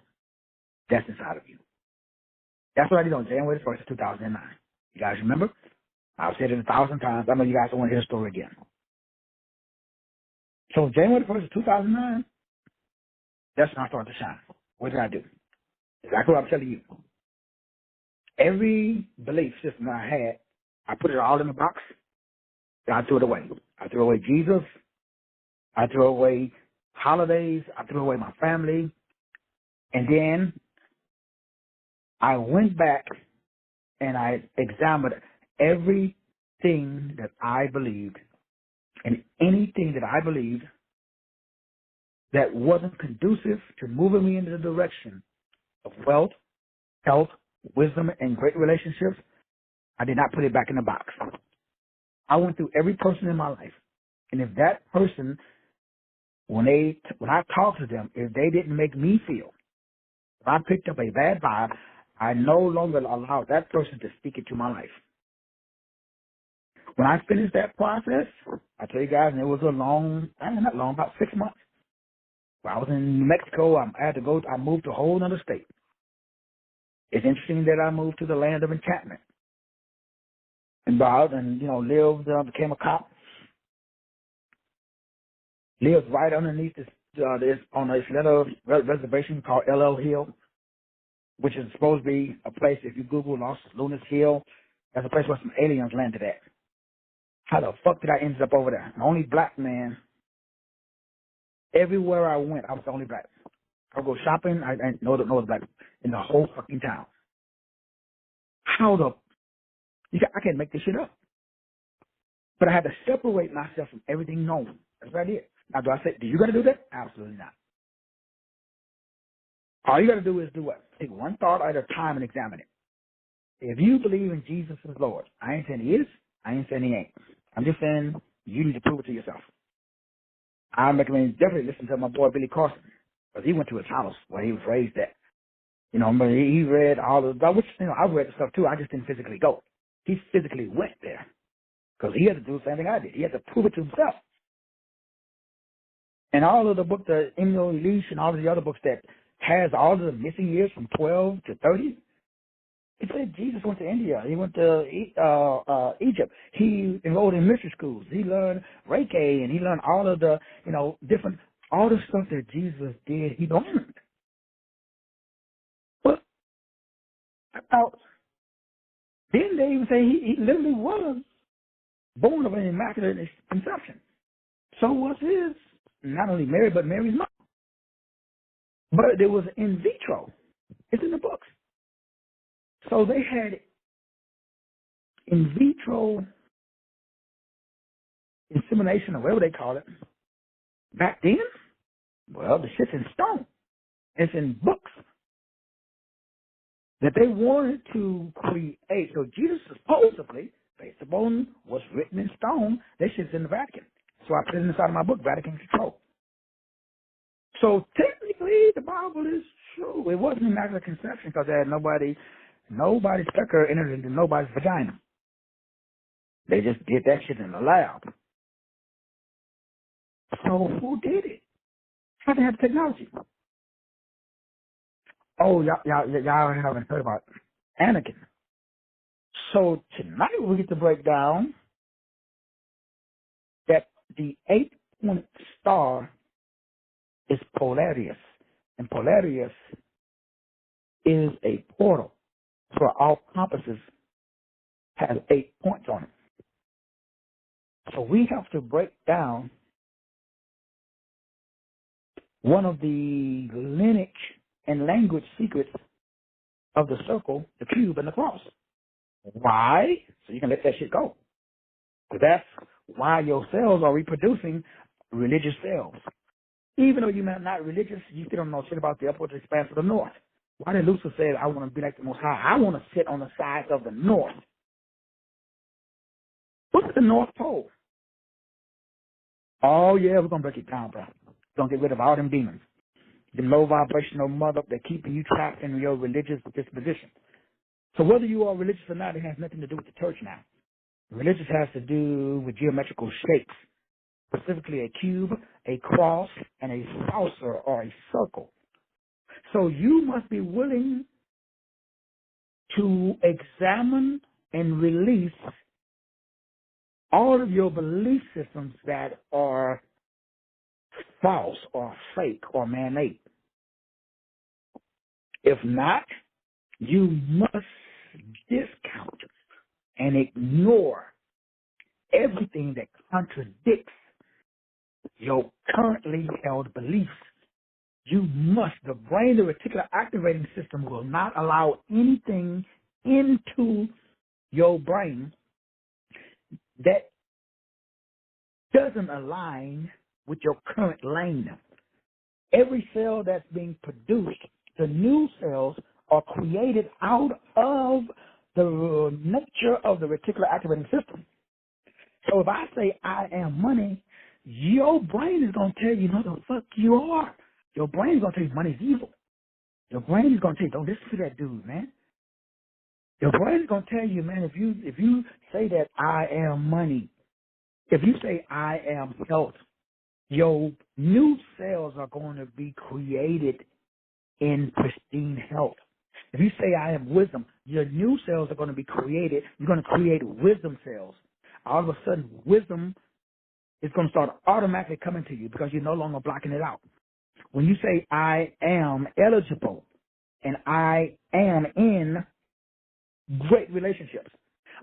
that's inside of you. That's what I did on January 1st, 2009. You guys remember? I've said it 1,000 times. I know you guys don't want to hear the story again. So January 1st, 2009, that's when I started to shine. What did I do? Exactly what I'm telling you. Every belief system that I had, I put it all in a box. I threw it away. I threw away Jesus. I threw away holidays. I threw away my family. And then I went back and I examined everything that I believed and anything that I believed that wasn't conducive to moving me into the direction of wealth, health, wisdom, and great relationships. I did not put it back in the box. I went through every person in my life. And if that person, when I talked to them, if they didn't make me feel, if I picked up a bad vibe, I no longer allowed that person to speak into my life. When I finished that process, I tell you guys, and it was not long, about 6 months. When I was in New Mexico, I moved to a whole other state. It's interesting that I moved to the land of enchantment. And lived, became a cop. Lived right underneath this on this little reservation called LL Hill, which is supposed to be a place, if you Google Los Lunas Hill, that's a place where some aliens landed at. How the fuck did I end up over there? The only black man. Everywhere I went, I was the only black. I would go shopping, I know the black in the whole fucking town. I can't make this shit up. But I had to separate myself from everything known. That's what I did. Now, do you got to do that? Absolutely not. All you got to do is do what? Take one thought at a time and examine it. If you believe in Jesus as Lord, I ain't saying he is, I ain't saying he ain't. I'm just saying you need to prove it to yourself. I recommend definitely listen to my boy Billy Carson, because he went to his house where he was raised at. He read all of the, which, I read the stuff too. I just didn't physically go. He physically went there because he had to do the same thing I did. He had to prove it to himself. And all of the books, the Emil Leach and all of the other books that has all of the missing years from 12 to 30, it said Jesus went to India. He went to Egypt. He enrolled in mystery schools. He learned Reiki, and he learned all of the, all the stuff that Jesus did, he learned. But then they even say he literally was born of an immaculate conception. So was his, not only Mary, but Mary's mom. But there was in vitro. It's in the books. So they had in vitro insemination illumination or whatever they call it, back then, well, the shit's in stone. It's in books that they wanted to create. So Jesus supposedly, based upon what's written in stone, that shit's in the Vatican. So I put it inside of my book, Vatican Control. So technically, the Bible is true. It wasn't an immaculate conception because there had nobody's pecker entered into nobody's vagina. They just did that shit in the lab. So who did it? How they have technology? Oh, y'all haven't heard about Anakin. So tonight we get to break down that the 8-point star is Polaris. And Polaris is a portal. So all compasses have 8 points on it. So we have to break down one of the lineage and language secrets of the circle, the cube, and the cross. Why? So you can let that shit go. Because that's why your cells are reproducing religious cells. Even though you're not religious, you still don't know shit about the upward expanse of the north. Why did Lucifer say, I want to be like the Most High? I want to sit on the sides of the north. What's the North Pole? Oh, yeah, we're going to break it down, bro. We're going to get rid of all them demons. The low vibrational mother that keeping you trapped in your religious disposition. So whether you are religious or not, it has nothing to do with the church now. Religious has to do with geometrical shapes, specifically a cube, a cross, and a saucer or a circle. So you must be willing to examine and release all of your belief systems that are false or fake or man-made. If not, you must discount and ignore everything that contradicts your currently held beliefs. You must. The brain, the reticular activating system, will not allow anything into your brain that doesn't align with your current lane. Every cell that's being produced, the new cells are created out of the nature of the reticular activating system. So if I say I am money, your brain is going to tell you, no, the fuck you are. Your brain is going to tell you money is evil. Your brain is going to tell you, don't listen to that dude, man. Your brain is going to tell you, man, if you say that I am money, if you say I am health, your new cells are going to be created in pristine health. If you say I am wisdom, your new cells are going to be created. You're going to create wisdom cells. All of a sudden, wisdom is going to start automatically coming to you because you're no longer blocking it out. When you say I am eligible and I am in great relationships,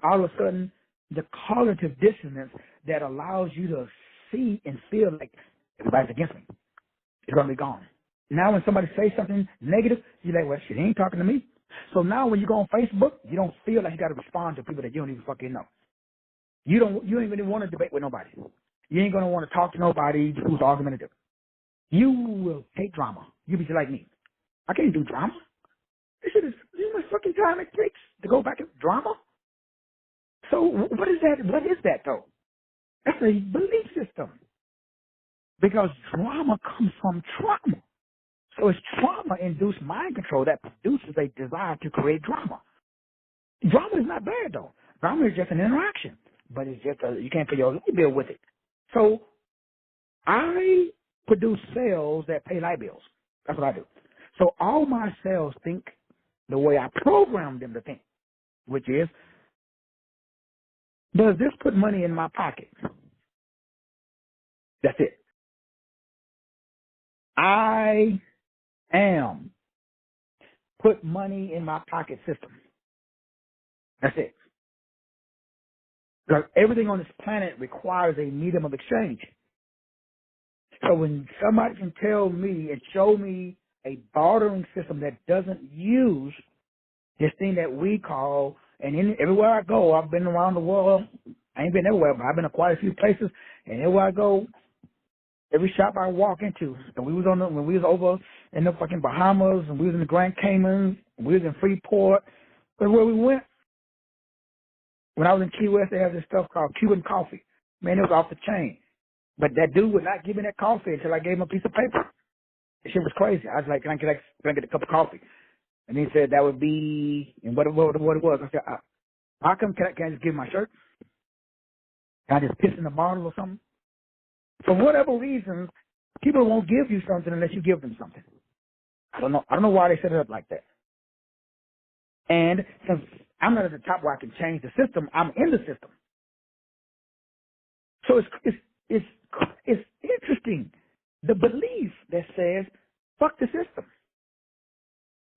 all of a sudden, the cognitive dissonance that allows you to see and feel like everybody's against me is going to be gone. Now when somebody says something negative, you're like, well, shit, he ain't talking to me. So now when you go on Facebook, you don't feel like you got to respond to people that you don't even fucking know. You ain't even want to debate with nobody. You ain't going to want to talk to nobody who's argumentative. You will hate drama. You be like me. I can't do drama. This shit is my fucking time it takes to go back and drama. So what is that? What is that though? That's a belief system. Because drama comes from trauma. So it's trauma-induced mind control that produces a desire to create drama. Drama is not bad, though. Drama is just an interaction, but it's just you can't pay your light bill with it. So I produce cells that pay light bills. That's what I do. So all my cells think the way I program them to think, which is, does this put money in my pocket? That's it. I am put money in my pocket system. That's it. Because everything on this planet requires a medium of exchange. So when somebody can tell me and show me a bartering system that doesn't use this thing that we call, and everywhere I go, I've been around the world, I ain't been everywhere, but I've been to quite a few places, and everywhere I go, every shop I walk into, and when we was over in the fucking Bahamas, and we was in the Grand Caymans, and we was in Freeport, but where we went, when I was in Key West, they have this stuff called Cuban coffee. Man, it was off the chain. But that dude would not give me that coffee until I gave him a piece of paper. That shit was crazy. I was like, can I get a cup of coffee? And he said that would be, and what it was. I said, how come can I just give my shirt? Can I just piss in the bottle or something? For whatever reasons, people won't give you something unless you give them something. I don't know why they set it up like that. And since I'm not at the top where I can change the system, I'm in the system. So it's interesting, the belief that says, fuck the system.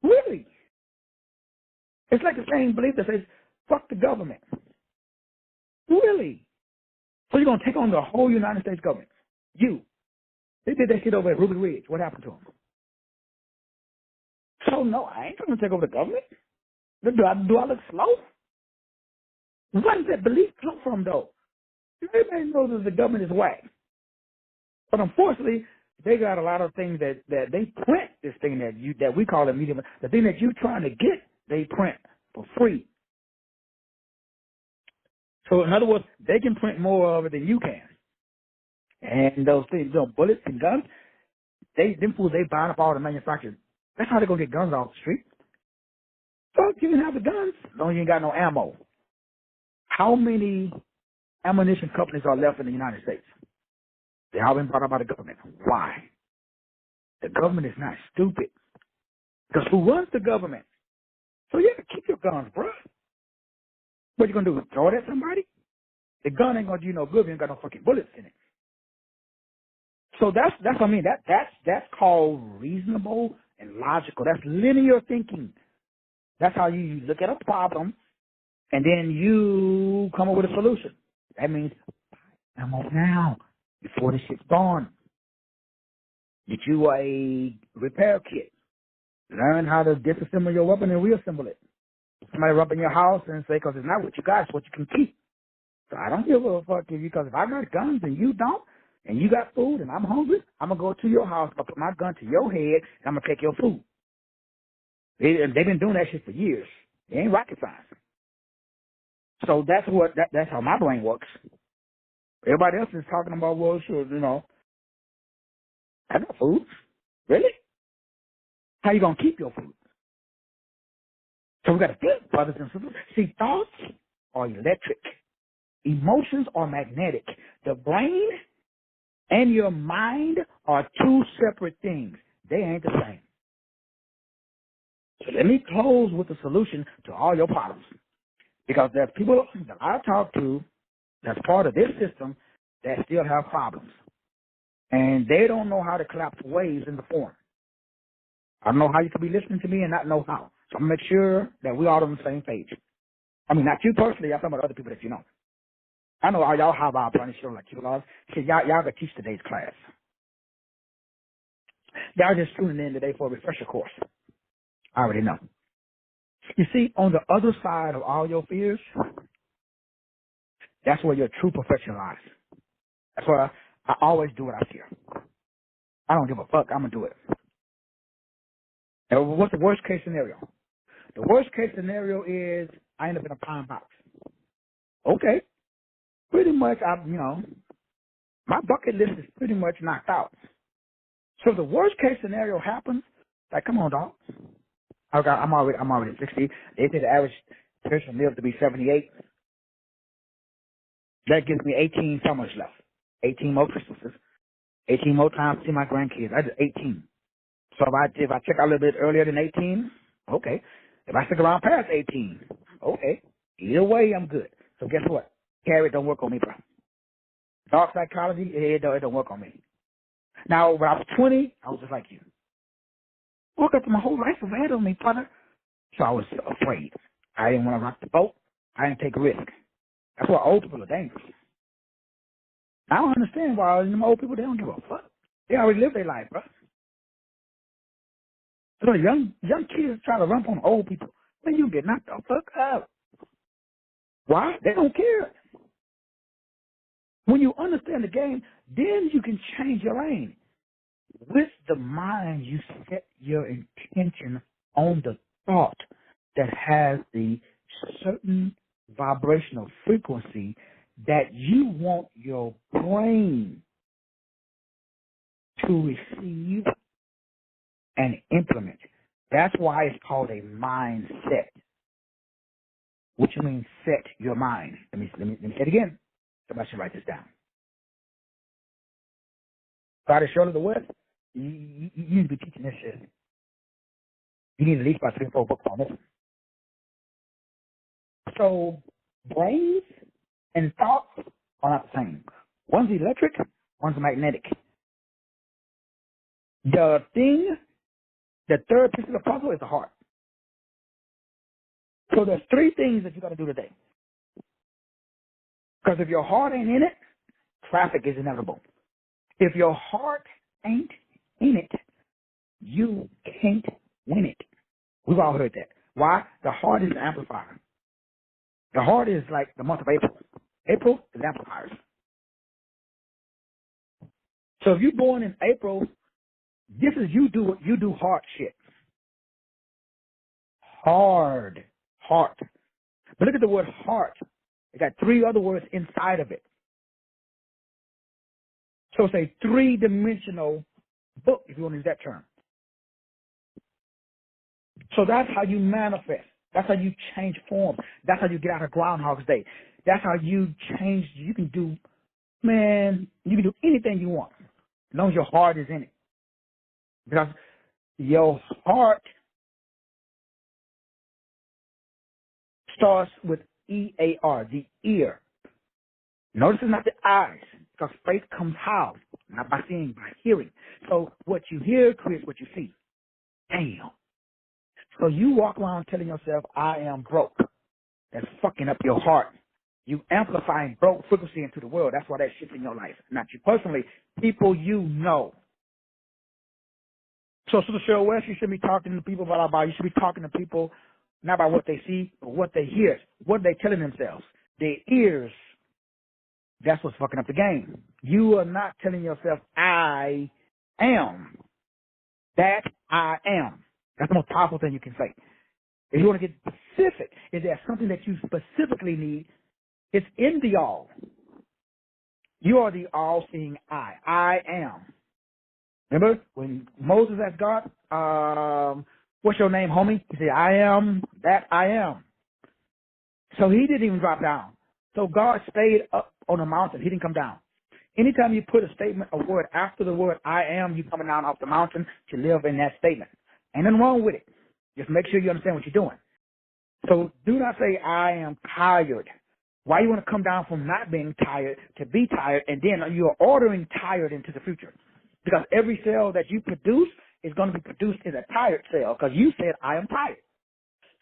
Really? It's like the same belief that says, fuck the government. Really? So you're going to take on the whole United States government. You. They did that shit over at Ruby Ridge. What happened to them? So, no, I ain't trying to take over the government. Do I look slow? Where does that belief come from, though? Everybody knows that the government is whack. But unfortunately, they got a lot of things that they print this thing that we call a medium. The thing that you're trying to get, they print for free. So in other words, they can print more of it than you can. And those things, bullets and guns, them fools, they buying up all the manufacturers. That's how they're gonna get guns off the street. Fuck, you can have the guns, don't you ain't got no ammo. How many ammunition companies are left in the United States? They all been brought up by the government. Why? The government is not stupid. Because who runs the government? So you have to keep your guns, bro. What you gonna do? Throw it at somebody? The gun ain't gonna do you no good if you ain't got no fucking bullets in it. So that's what I mean. That's called reasonable and logical. That's linear thinking. That's how you look at a problem and then you come up with a solution. That means ammo now before the shit's gone. Get you a repair kit. Learn how to disassemble your weapon and reassemble it. Somebody rub in your house and say, because it's not what you got, it's what you can keep. So I don't give a fuck because if I got guns and you don't, and you got food and I'm hungry, I'm going to go to your house, I'm going to put my gun to your head, and I'm going to take your food. They've been doing that shit for years. It ain't rocket science. So that's how my brain works. Everybody else is talking about, well, sure, I got food. Really? How you going to keep your food? So we got to think, brothers and sisters. See, thoughts are electric. Emotions are magnetic. The brain and your mind are two separate things. They ain't the same. So let me close with the solution to all your problems. Because there's people that I talk to that's part of this system that still have problems. And they don't know how to collapse waves into form. I don't know how you can be listening to me and not know how. So I'm going to make sure that we're all on the same page. I mean, not you personally. I'm talking about other people that you know. I know all y'all have our plenty show like you laws. Y'all got to teach today's class. Y'all just tuning in today for a refresher course. I already know. You see, on the other side of all your fears, that's where your true perfection lies. That's why I always do what I fear. I don't give a fuck. I'm going to do it. And what's the worst case scenario? The worst case scenario is I end up in a pine box. Okay. Pretty much, my bucket list is pretty much knocked out. So if the worst case scenario happens, like, come on, dog. I'm already 60. They say the average person lives to be 78. That gives me 18 summers left. 18 more Christmases. 18 more times to see my grandkids. I did 18. So if I check out a little bit earlier than 18, okay. If I stick around past 18, okay. Either way, I'm good. So guess what? Carrie, it don't work on me, bro. Dark psychology, it don't work on me. Now, when I was 20, I was just like you. Woke up to my whole life was ahead of me, brother. So I was afraid. I didn't want to rock the boat. I didn't take a risk. That's why old people are dangerous. I don't understand why them old people, they don't give a fuck. They already live their life, bro. So young kids try to run on old people. Then you get knocked the fuck out. Why? They don't care. When you understand the game, then you can change your lane. With the mind, you set your intention on the thought that has the certain vibrational frequency that you want your brain to receive and implement. That's why it's called a mindset, which means set your mind. Let me say it again. Somebody should write this down. God is surely the West. You need to be teaching this shit. You need at least about 3 or 4 books on this. So brains and thoughts are not the same. One's electric, one's magnetic. The third piece of the puzzle is the heart. So there's 3 things that you got to do today. Because if your heart ain't in it, traffic is inevitable. If your heart ain't in it, you can't win it. We've all heard that. Why? The heart is the amplifier. The heart is like the month of April. April is amplifiers. So if you're born in April, this is you do hard shit. Hard. Heart. But look at the word heart. It got 3 other words inside of it. So it's a 3-dimensional book, if you want to use that term. So that's how you manifest. That's how you change form. That's how you get out of Groundhog's Day. That's how you change. You can do anything you want, as long as your heart is in it. Because your heart starts with EAR, the ear. Notice it's not the eyes, because faith comes how? Not by seeing, by hearing. So what you hear creates what you see. Damn. So you walk around telling yourself, I am broke. That's fucking up your heart. You amplifying broke frequency into the world. That's why that shit's in your life. Not you personally, people you know. So Sister Cheryl West, you should be talking to people about you should be talking to people not about what they see, but what they hear. What are they telling themselves? Their ears. That's what's fucking up the game. You are not telling yourself, I am. That I am. That's the most powerful thing you can say. If you want to get specific, if there's something that you specifically need, it's in the all. You are the all-seeing I. I am. Remember when Moses asked God, what's your name, homie? He said, I am that I am. So he didn't even drop down. So God stayed up on the mountain. He didn't come down. Anytime you put a statement, a word after the word I am, you coming down off the mountain to live in that statement. Ain't nothing wrong with it. Just make sure you understand what you're doing. So do not say I am tired. Why you want to come down from not being tired to be tired, and then you are ordering tired into the future? Because every cell that you produce is going to be produced as a tired cell, because you said I am tired.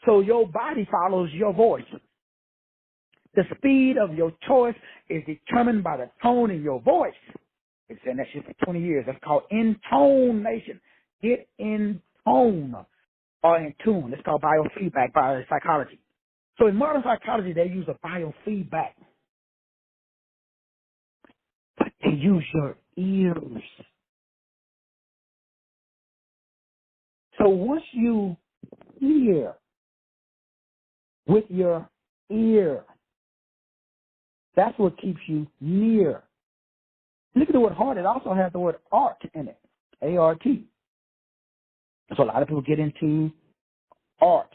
So your body follows your voice. The speed of your choice is determined by the tone in your voice. It's saying that shit for 20 years. That's called intonation. Get in tone or in tune. It's called biofeedback, biopsychology. So in modern psychology, they use a biofeedback. But they use your ears. So once you hear with your ear, that's what keeps you near. Look at the word heart. It also has the word art in it. A-R-T. So a lot of people get into art.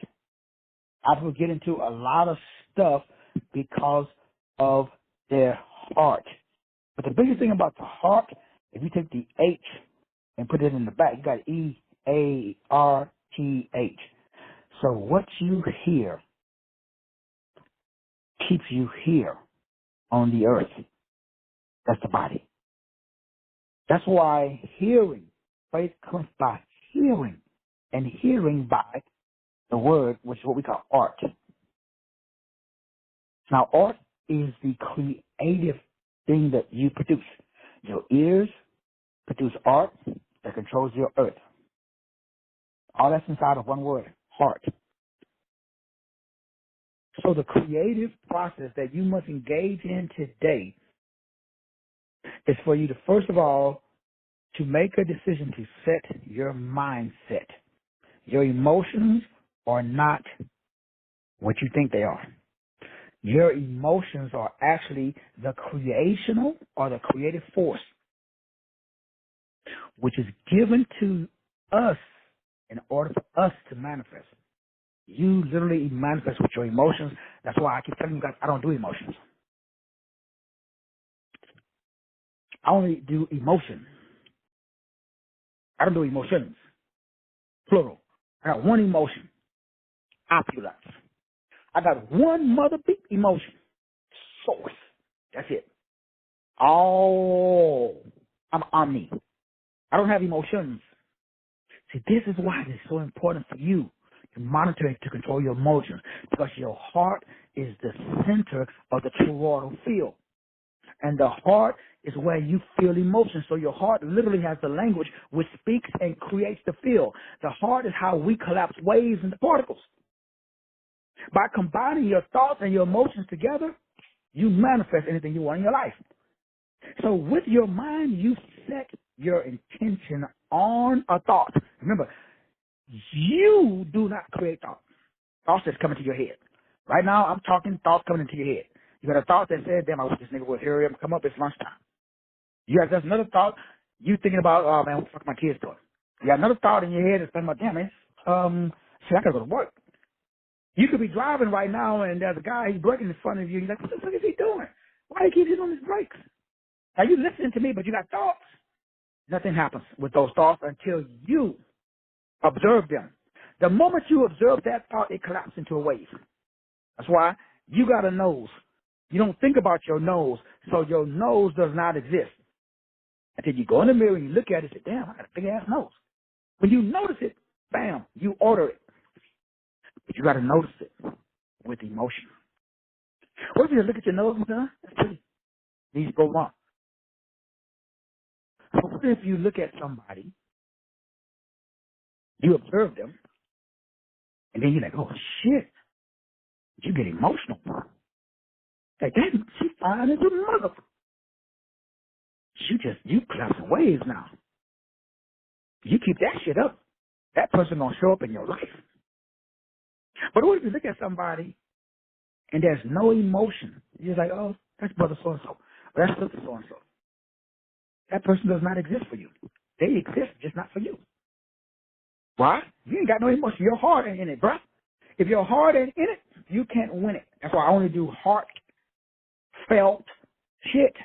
A lot of people get into a lot of stuff because of their heart. But the biggest thing about the heart, if you take the H and put it in the back, you got E-A-R-T-H. So what you hear keeps you here on the earth. That's the body. That's why hearing, faith comes by hearing, and hearing by the word, which is what we call art. Now, art is the creative thing that you produce. Your ears produce art that controls your earth. All that's inside of one word, heart. So the creative process that you must engage in today is for you to, first of all, to make a decision to set your mindset. Your emotions are not what you think they are. Your emotions are actually the creational or the creative force which is given to us in order for us to manifest. You literally manifest with your emotions. That's why I keep telling you guys I don't do emotions. I only do emotion. I don't do emotions. Plural. I got one emotion. Opulence. I got one mother beat emotion. Source. That's it. Oh, I'm omni. I don't have emotions. See, this is why it's so important for you to monitor and to control your emotions, because your heart is the center of the toroidal field. And the heart is where you feel emotions. So your heart literally has the language which speaks and creates the field. The heart is how we collapse waves into particles. By combining your thoughts and your emotions together, you manifest anything you want in your life. So with your mind, you set your intention on a thought. Remember, you do not create thoughts. Thoughts that's coming to your head. Right now, I'm talking thoughts coming into your head. You got a thought that said, damn, I wish this nigga would hurry up and come up. It's lunchtime. You got just another thought. You thinking about, oh, man, what the fuck my kids doing? You got another thought in your head that's thinking about, damn, man, shit, I got to go to work. You could be driving right now, and there's a guy, he's braking in front of you. You're like, what the fuck is he doing? Why do he keep hitting on his brakes? Now, you listening to me, but you got thoughts. Nothing happens with those thoughts until you observe them. The moment you observe that thought, it collapses into a wave. That's why you got a nose. You don't think about your nose, so your nose does not exist. Until you go in the mirror and you look at it and say, damn, I got a big-ass nose. When you notice it, bam, you order it. But you got to notice it with emotion. What if you look at your nose and say, that's pretty. Needs to go wrong. But what if you look at somebody, you observe them, and then you're like, oh, shit. You get emotional. Like, that, she fine as a mother. You collapsing waves now. You keep that shit up, that person gonna show up in your life. But what if you look at somebody and there's no emotion? You're like, oh, that's brother so-and-so. Or that's sister so-and-so. That person does not exist for you. They exist, just not for you. Why? You ain't got no emotion. Your heart ain't in it, bruh. If your heart ain't in it, you can't win it. That's why I only do heartfelt shit.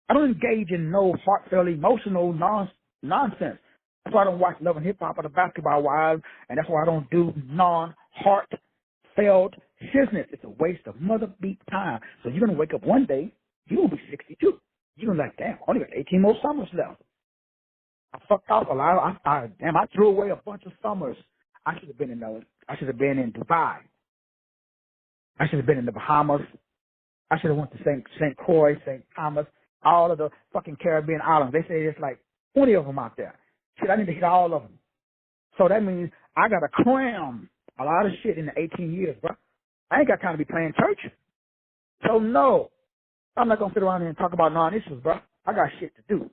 I don't engage in no heartfelt, emotional nonsense. That's why I don't watch Love and Hip Hop or the Basketball Wives, and that's why I don't do non-heartfelt business. It's a waste of mother beat time. So you're gonna wake up one day, you will be 62. You're gonna be like, damn, I only got 18 more summers left. I fucked off a lot. I threw away a bunch of summers. I should have been in Dubai. I should have been in the Bahamas. I should have went to St. Croix, St. Thomas, all of the fucking Caribbean islands. They say there's like 20 of them out there. Shit, I need to hit all of them. So that means I got to cram a lot of shit in the 18 years, bro. I ain't got time to be playing church. So no, I'm not going to sit around here and talk about non-issues, bro. I got shit to do.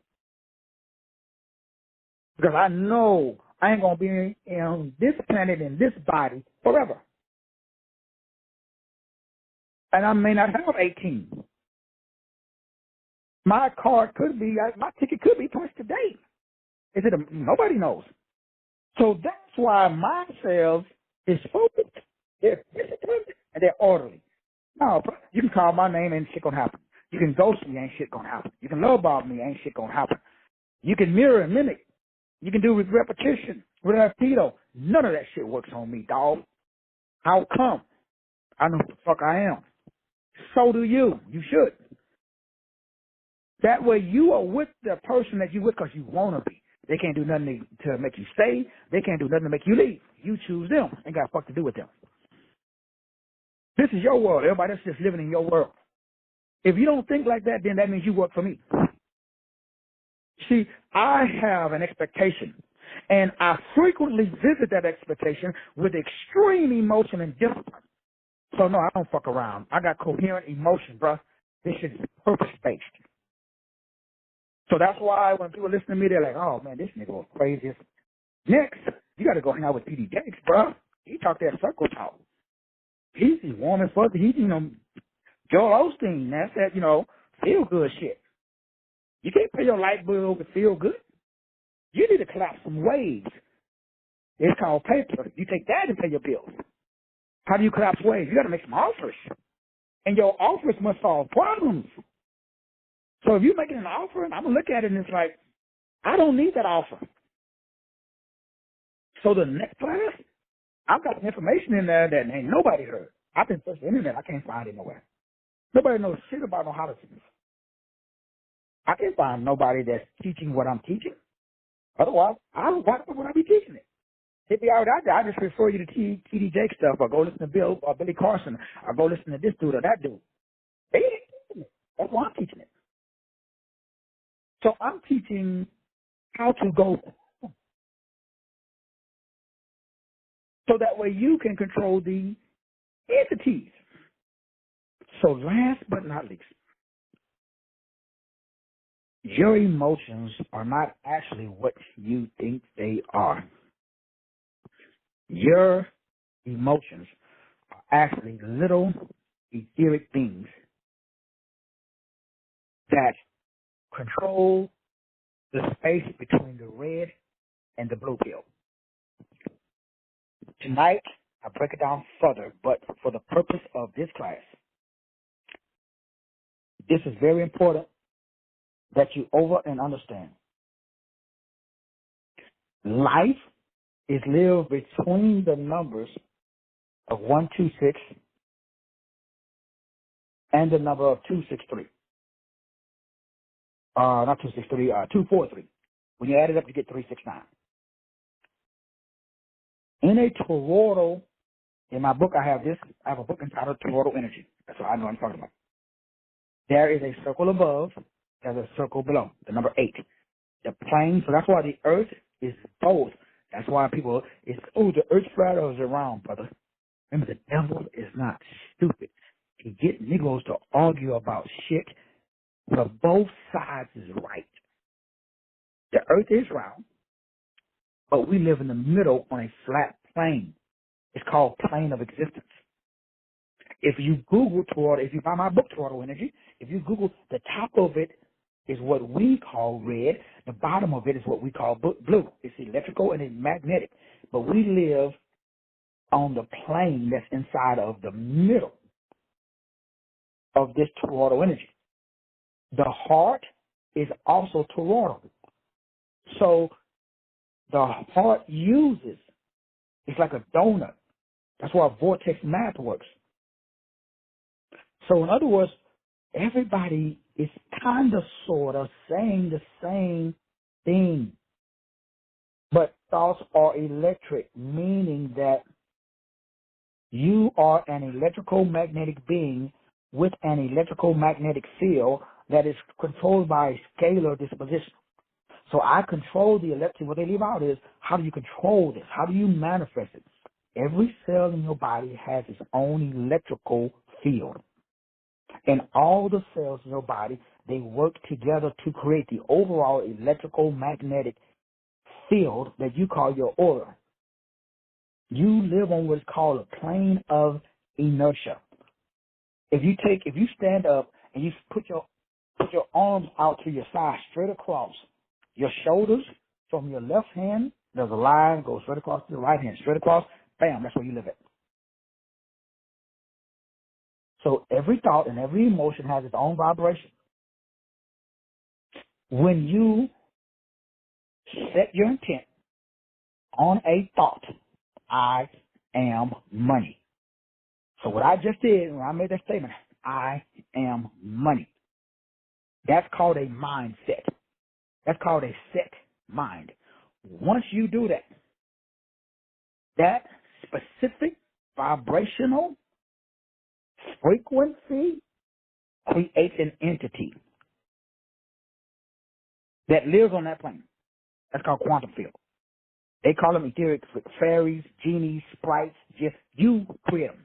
Because I know I ain't going to be on this planet in this body forever. And I may not have 18. My ticket could be punched today. Nobody knows. So that's why my sales is focused. They're disciplined and they're orderly. No, you can call my name and shit gonna happen. You can ghost me, ain't shit gonna happen. You can lowball me, ain't shit gonna happen. You can mirror and mimic. You can do repetition, repetido. None of that shit works on me, dog. How come? I know who the fuck I am. So do you. You should. That way you are with the person that you with because you want to be. They can't do nothing to make you stay. They can't do nothing to make you leave. You choose them. Ain't got fuck to do with them. This is your world. Everybody else is just living in your world. If you don't think like that, then that means you work for me. See, I have an expectation, and I frequently visit that expectation with extreme emotion and discipline. So, no, I don't fuck around. I got coherent emotion, bruh. This shit is purpose-based. So that's why when people listen to me, they're like, oh, man, this nigga was crazy. Next, you got to go hang out with T.D. Jakes, bro. He talk that circle talk. He's warm and fuzzy. He's, Joel Osteen. That's that, feel good shit. You can't pay your light bill to feel good. You need to collapse some waves. It's called paper. You take that and pay your bills. How do you collapse waves? You got to make some offers. And your offers must solve problems. So if you're making an offer, I'm going to look at it and it's like, I don't need that offer. So the next class, I've got information in there that ain't nobody heard. I've been searching the internet. I can't find it nowhere. Nobody knows shit about no holocene. I can't find nobody that's teaching what I'm teaching. Otherwise, why would I be teaching it? It'd be already out there. I just refer you to T.D. Jakes stuff, or go listen to Bill or Billy Carson, or go listen to this dude or that dude. They ain't teaching it. That's why I'm teaching it. So I'm teaching how to go so that way you can control the entities. So last but not least, your emotions are not actually what you think they are. Your emotions are actually little etheric beings that control the space between the red and the blue pill. Tonight, I break it down further, but for the purpose of this class, this is very important that you over and understand. Life is lived between the numbers of 126 and the number of 263. Not 263, 243. When you add it up, you get 369. In a toroidal, in my book, I have a book entitled Toroidal Energy. That's what I know I'm talking about. There is a circle above, there's a circle below, the number 8. The plane, so that's why the earth is both. That's why people, the earth's flat or is it round, brother? Remember, the devil is not stupid. He get Negroes to argue about shit, but both sides is right. The earth is round, but we live in the middle on a flat plane. It's called plane of existence. If you Google if you buy my book, Toroidal Energy, if you Google, the top of it is what we call red. The bottom of it is what we call blue. It's electrical and it's magnetic. But we live on the plane that's inside of the middle of this toroidal energy. The heart is also toroidal. So the heart it's like a donut. That's why vortex math works. So in other words, everybody is kind of sort of saying the same thing. But thoughts are electric, meaning that you are an electrical magnetic being with an electrical magnetic field that is controlled by a scalar disposition. So I control the electric. What they leave out is, how do you control this? How do you manifest it? Every cell in your body has its own electrical field. And all the cells in your body, they work together to create the overall electrical magnetic field that you call your aura. You live on what's called a plane of inertia. If you stand up and you put your arms out to your side, straight across your shoulders, from your left hand, there's a line goes straight across to the right hand, straight across, bam, that's where you live at. So every thought and every emotion has its own vibration. When you set your intent on a thought, I am money. So what I just did when I made that statement, I am money. That's called a mindset. That's called a set mind. Once you do that, that specific vibrational frequency creates an entity that lives on that plane. That's called quantum field. They call them etheric fairies, genies, sprites. Just you create them.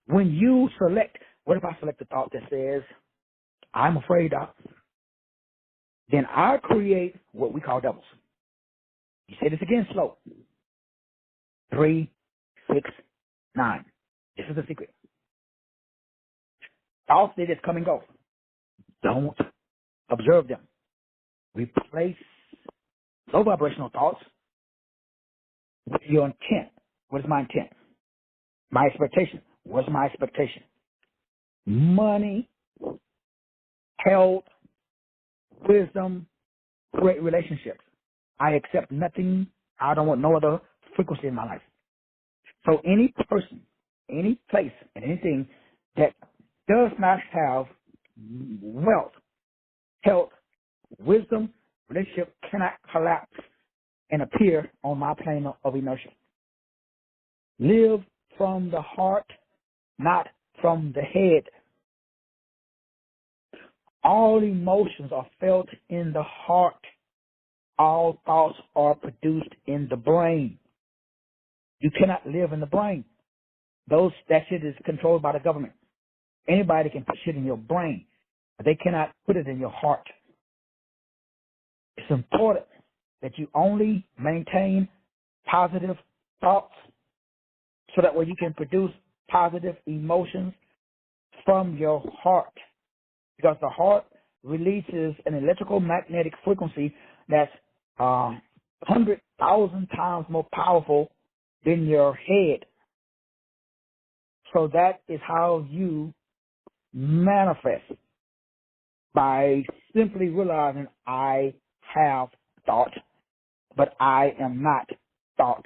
When you select, what if I select a thought that says, I'm afraid of? then I create what we call doubles. You say this again slow. 3, 6, 9. This is the secret. Thoughts, they just come and go. Don't observe them. Replace low vibrational thoughts with your intent. What is my intent? My expectation. What's my expectation? Money, health, wisdom, great relationships. I accept nothing. I don't want no other frequency in my life. So any person, any place, and anything that does not have wealth, health, wisdom, relationship cannot collapse and appear on my plane of inertia. Live from the heart, not from the head. All emotions are felt in the heart. All thoughts are produced in the brain. You cannot live in the brain. That shit is controlled by the government. Anybody can put shit in your brain, but they cannot put it in your heart. It's important that you only maintain positive thoughts so that way you can produce positive emotions from your heart. Because the heart releases an electrical magnetic frequency that's 100,000 times more powerful than your head. So that is how you manifest, by simply realizing I have thought, but I am not thought.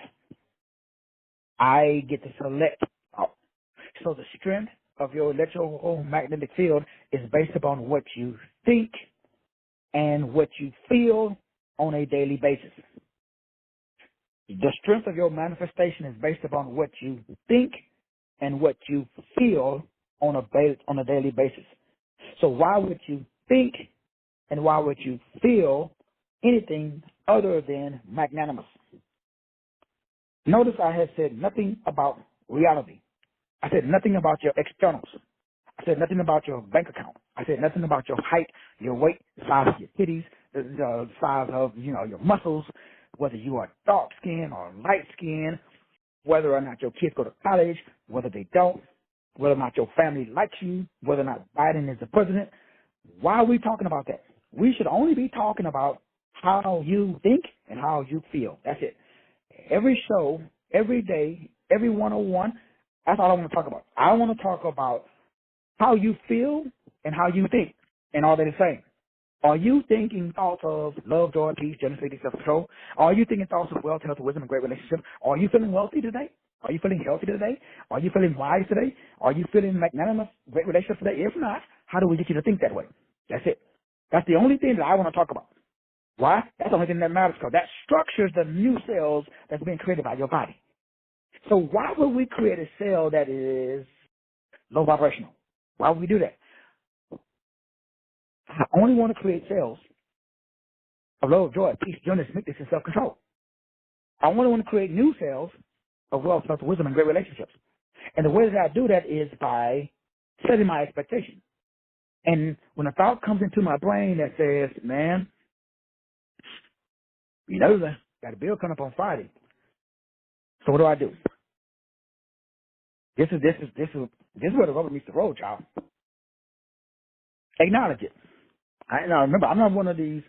I get to select thought. So the strength of your electromagnetic field is based upon what you think and what you feel on a daily basis. The strength of your manifestation is based upon what you think and what you feel on a daily basis. So why would you think and why would you feel anything other than magnanimous? Notice I have said nothing about reality. I said nothing about your externals. I said nothing about your bank account. I said nothing about your height, your weight, the size of your titties, the size of your muscles, whether you are dark skinned or light skinned, whether or not your kids go to college, whether they don't, whether or not your family likes you, whether or not Biden is the president. Why are we talking about that? We should only be talking about how you think and how you feel. That's it. Every show, every day, every 101, that's all I want to talk about. I want to talk about how you feel and how you think, and all that is saying. Are you thinking thoughts of love, joy, peace, generosity, self-control? Are you thinking thoughts of wealth, health, wisdom, and great relationship? Are you feeling wealthy today? Are you feeling healthy today? Are you feeling wise today? Are you feeling magnanimous, great relationships today? If not, how do we get you to think that way? That's it. That's the only thing that I want to talk about. Why? That's the only thing that matters, because that structures the new cells that's being created by your body. So why would we create a cell that is low vibrational? Why would we do that? I only want to create cells of love, joy, peace, gentleness, meekness, and self-control. I only want to create new cells of wealth, health, wisdom, and great relationships. And the way that I do that is by setting my expectation. And when a thought comes into my brain that says, man, got a bill coming up on Friday. So what do? This is where the rubber meets the road, y'all. Acknowledge it. Remember, I'm not one of these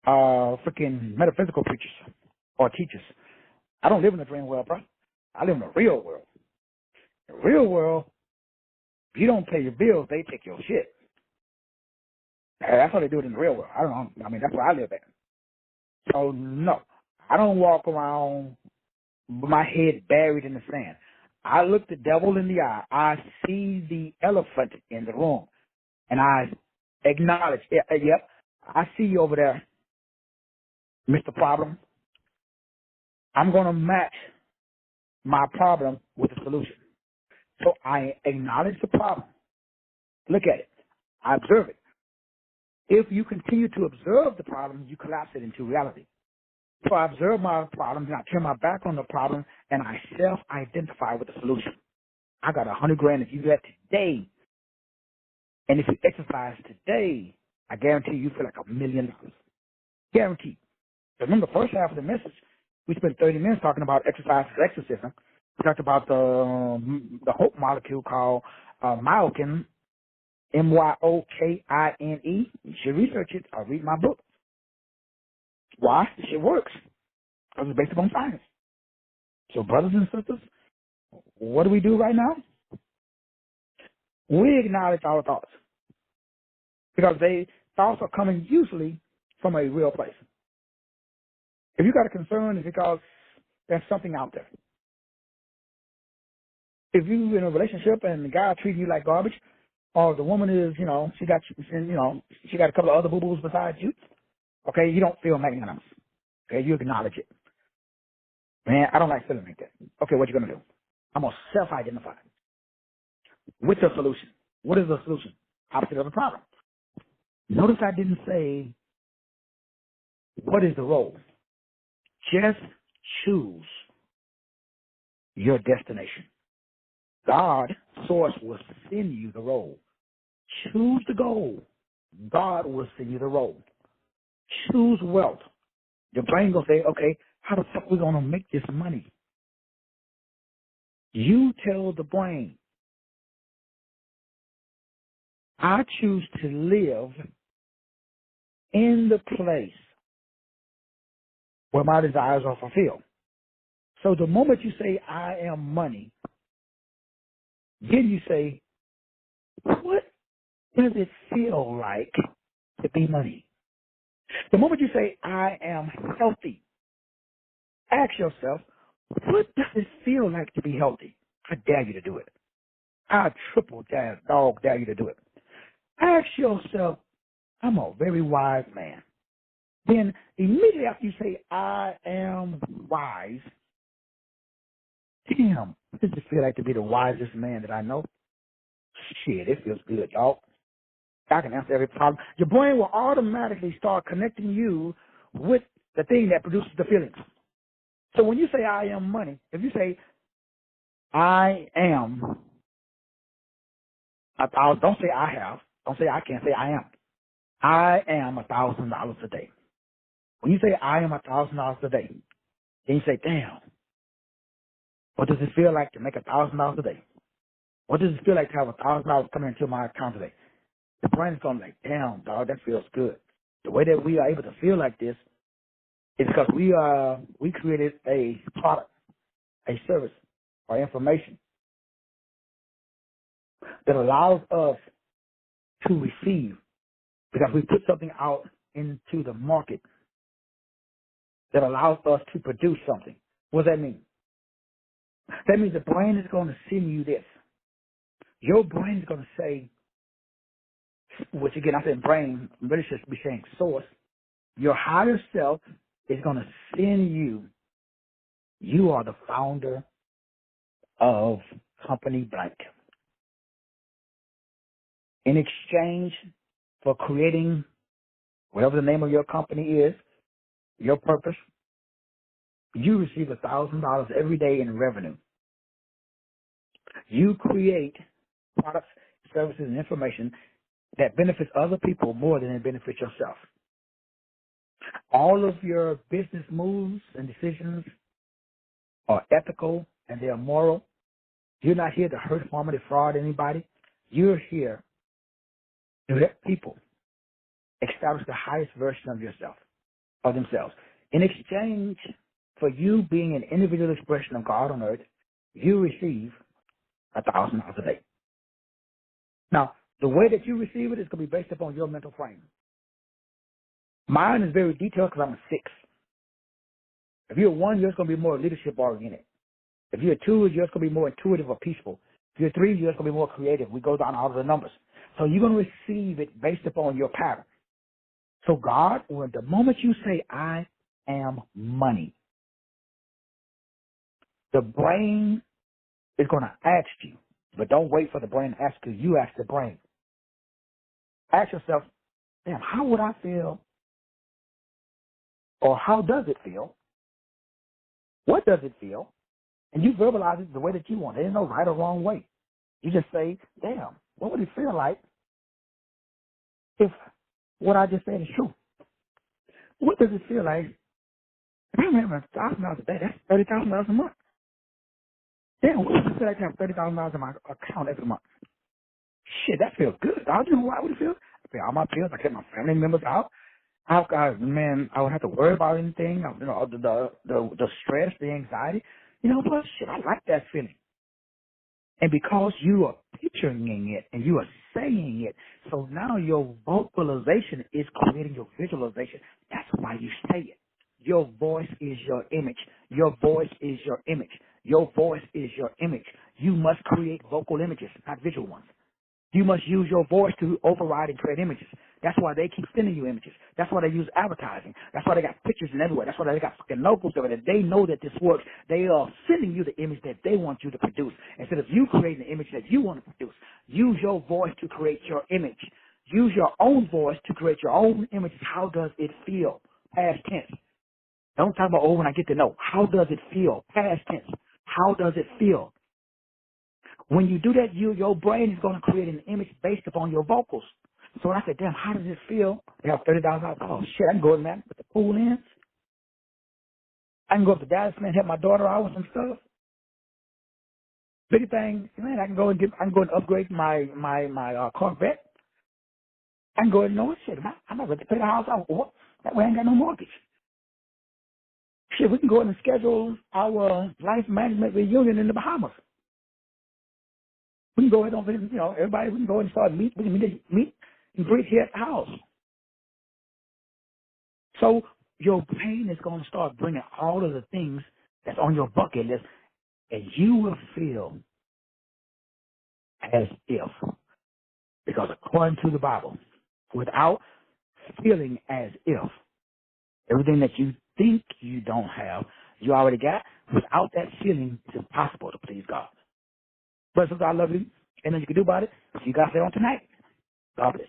freaking metaphysical preachers or teachers. I don't live in the dream world, bro. I live in the real world. The real world, if you don't pay your bills, they take your shit. That's how they do it in the real world. That's where I live at. So, no, I don't walk around with my head buried in the sand. I look the devil in the eye. I see the elephant in the room, and I acknowledge, yep, I see you over there, Mr. Problem. I'm going to match my problem with the solution. So I acknowledge the problem. Look at it. I observe it. If you continue to observe the problem, you collapse it into reality. So I observe my problem, and I turn my back on the problem, and I self-identify with the solution. I got $100,000 if you do that today. And if you exercise today, I guarantee you feel like $1 million. Guaranteed. Remember, the first half of the message, we spent 30 minutes talking about exorcism. We talked about the hope molecule called myokine, Myokine. You should research it or read my book. Why? This shit works. Because it's based upon science. So, brothers and sisters, what do we do right now? We acknowledge our thoughts. Because thoughts are coming usually from a real place. If you got a concern, it's because there's something out there. If you're in a relationship and the guy treating you like garbage, or the woman is, she got a couple of other boo-boos besides you, okay, you don't feel magnanimous. Okay, you acknowledge it. Man, I don't like feeling like that. Okay, what you going to do? I'm going to self-identify with the solution. What is the solution? Opposite of the problem. Notice I didn't say, what is the role? Just choose your destination. God, source, will send you the role. Choose the goal. God will send you the role. Choose wealth. Your brain will say, okay, how the fuck we going to make this money? You tell the brain, I choose to live in the place where my desires are fulfilled. So the moment you say, I am money, then you say, what does it feel like to be money? The moment you say, I am healthy, ask yourself, what does it feel like to be healthy? I dare you to do it. I triple dog dare you to do it. Ask yourself, I'm a very wise man. Then immediately after you say, I am wise, damn, what does it feel like to be the wisest man that I know? Shit, it feels good, dog. I can answer every problem. Your brain will automatically start connecting you with the thing that produces the feelings. So when you say I am money, if you say I am, don't say I have, don't say I can, say I am. I am $1,000 a day. When you say I am $1,000 a day, then you say, damn, what does it feel like to make $1,000 a day? What does it feel like to have $1,000 coming into my account today? The brain is going like, damn, dog, that feels good. The way that we are able to feel like this is because we created a product, a service, or information that allows us to receive because we put something out into the market that allows us to produce something. What does that mean? That means the brain is going to send you this. Your brain is going to say, which again, I said brain, really should be saying source. Your higher self is going to send you, you are the founder of company blank. In exchange for creating whatever the name of your company is, your purpose, you receive $1,000 every day in revenue. You create products, services, and information that benefits other people more than it benefits yourself. All of your business moves and decisions are ethical and they are moral. You're not here to hurt, harm, or defraud anybody. You're here to let people establish the highest version of yourself, of themselves. In exchange for you being an individual expression of God on earth, you receive $1,000 a day. Now, the way that you receive it is going to be based upon your mental frame. Mine is very detailed because I'm a 6. If you're a 1, yours going to be more leadership oriented. If you're a 2, yours going to be more intuitive or peaceful. If you're a 3, yours going to be more creative. We go down all of the numbers. So you're going to receive it based upon your pattern. So God, when the moment you say, I am money, the brain is going to ask you, but don't wait for the brain to ask you. You ask the brain. Ask yourself, damn, how would I feel? Or how does it feel? What does it feel? And you verbalize it the way that you want. There's no right or wrong way. You just say, damn, what would it feel like if what I just said is true. What does it feel like? If I'm having $1,000 a day, that's $30,000 a month. Damn, what does it feel like to have $30,000 in my account every month? Shit, that feels good. I don't know how I would feel. I pay all my bills. I get my family members out. Man, I don't have to worry about anything. You know, the stress, the anxiety. You know what? Shit, I like that feeling. And because you are picturing it and you are saying it, so now your vocalization is creating your visualization. That's why you say it. Your voice is your image. Your voice is your image. Your voice is your image. You must create vocal images, not visual ones. You must use your voice to override and create images. That's why they keep sending you images. That's why they use advertising. That's why they got pictures and everywhere. That's why they got fucking logos everywhere. They know that this works. They are sending you the image that they want you to produce. Instead of you creating the image that you want to produce, use your voice to create your image. Use your own voice to create your own images. How does it feel? Past tense. Don't talk about, oh, when I get to know. How does it feel? Past tense. How does it feel? When you do that, your brain is going to create an image based upon your vocals. So when I said, damn, how does it feel? They have $30,000. Oh, shit, I can go in there with the pool in. I can go up to Dallas, man, help my daughter out with some stuff. Big thing, man, I can go and upgrade my Corvette. I can go and know shit. I'm not going to pay the house out. What? That way I ain't got no mortgage. Shit, we can go in and schedule our life management reunion in the Bahamas. We can go ahead and, you know, everybody, we can go and start we can meet and greet here at the house. So your brain is going to start bringing all of the things that's on your bucket list, and you will feel as if, because according to the Bible, without feeling as if, everything that you think you don't have, you already got. Without that feeling, it's impossible to please God. But since I love you, and nothing you can do about it, you got to stay on tonight. God bless.